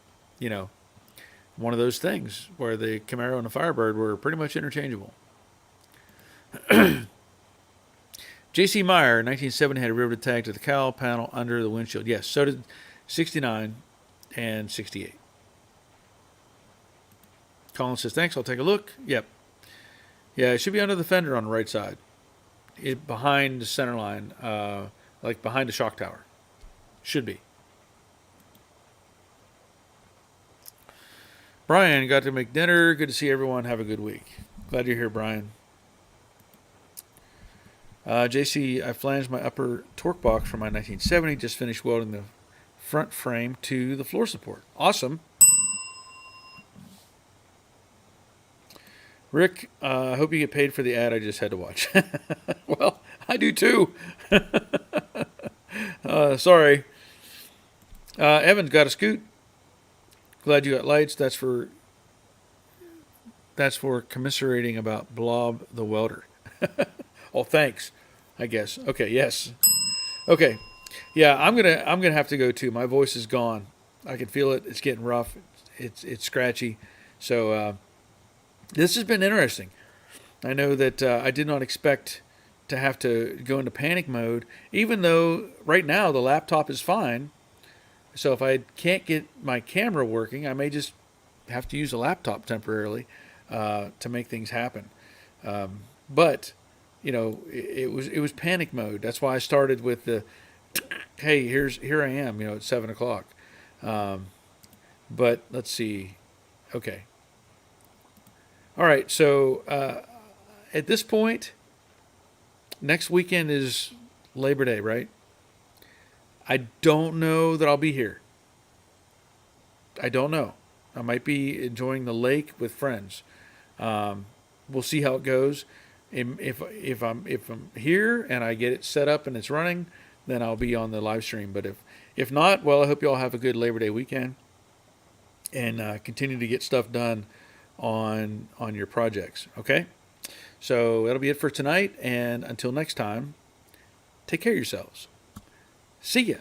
one of those things where the Camaro and the Firebird were pretty much interchangeable. J.C. Meyer, 1970, had a riveted tag to the cowl panel under the windshield. Yes, so did 69 and 68. Colin says, thanks, I'll take a look. Yep. Yeah, it should be under the fender on the right side. Behind the center line, like behind the shock tower. Should be. Brian, got to make dinner. Good to see everyone. Have a good week. Glad you're here, Brian. JC, I flanged my upper torque box from my 1970. Just finished welding the front frame to the floor support. Awesome. Rick, I hope you get paid for the ad I just had to watch. Well, I do too. Sorry. Evan's got a scoot. Glad you got lights. That's for commiserating about Blob the welder. Oh, thanks. I guess. Okay. Yes. Okay. Yeah, I'm gonna have to go too. My voice is gone. I can feel it. It's getting rough. It's scratchy. So this has been interesting. I know that I did not expect to have to go into panic mode, even though right now the laptop is fine. So if I can't get my camera working, I may just have to use a laptop temporarily to make things happen. But it was panic mode. That's why I started with the, hey, here I am, at 7:00. But let's see. Okay. All right. So at this point, next weekend is Labor Day, right? I don't know that I'll be here. I don't know. I might be enjoying the lake with friends. We'll see how it goes. If I'm here and I get it set up and it's running, then I'll be on the live stream. But if not, well, I hope you all have a good Labor Day weekend and continue to get stuff done on your projects. Okay, so that'll be it for tonight. And until next time, take care of yourselves. See ya.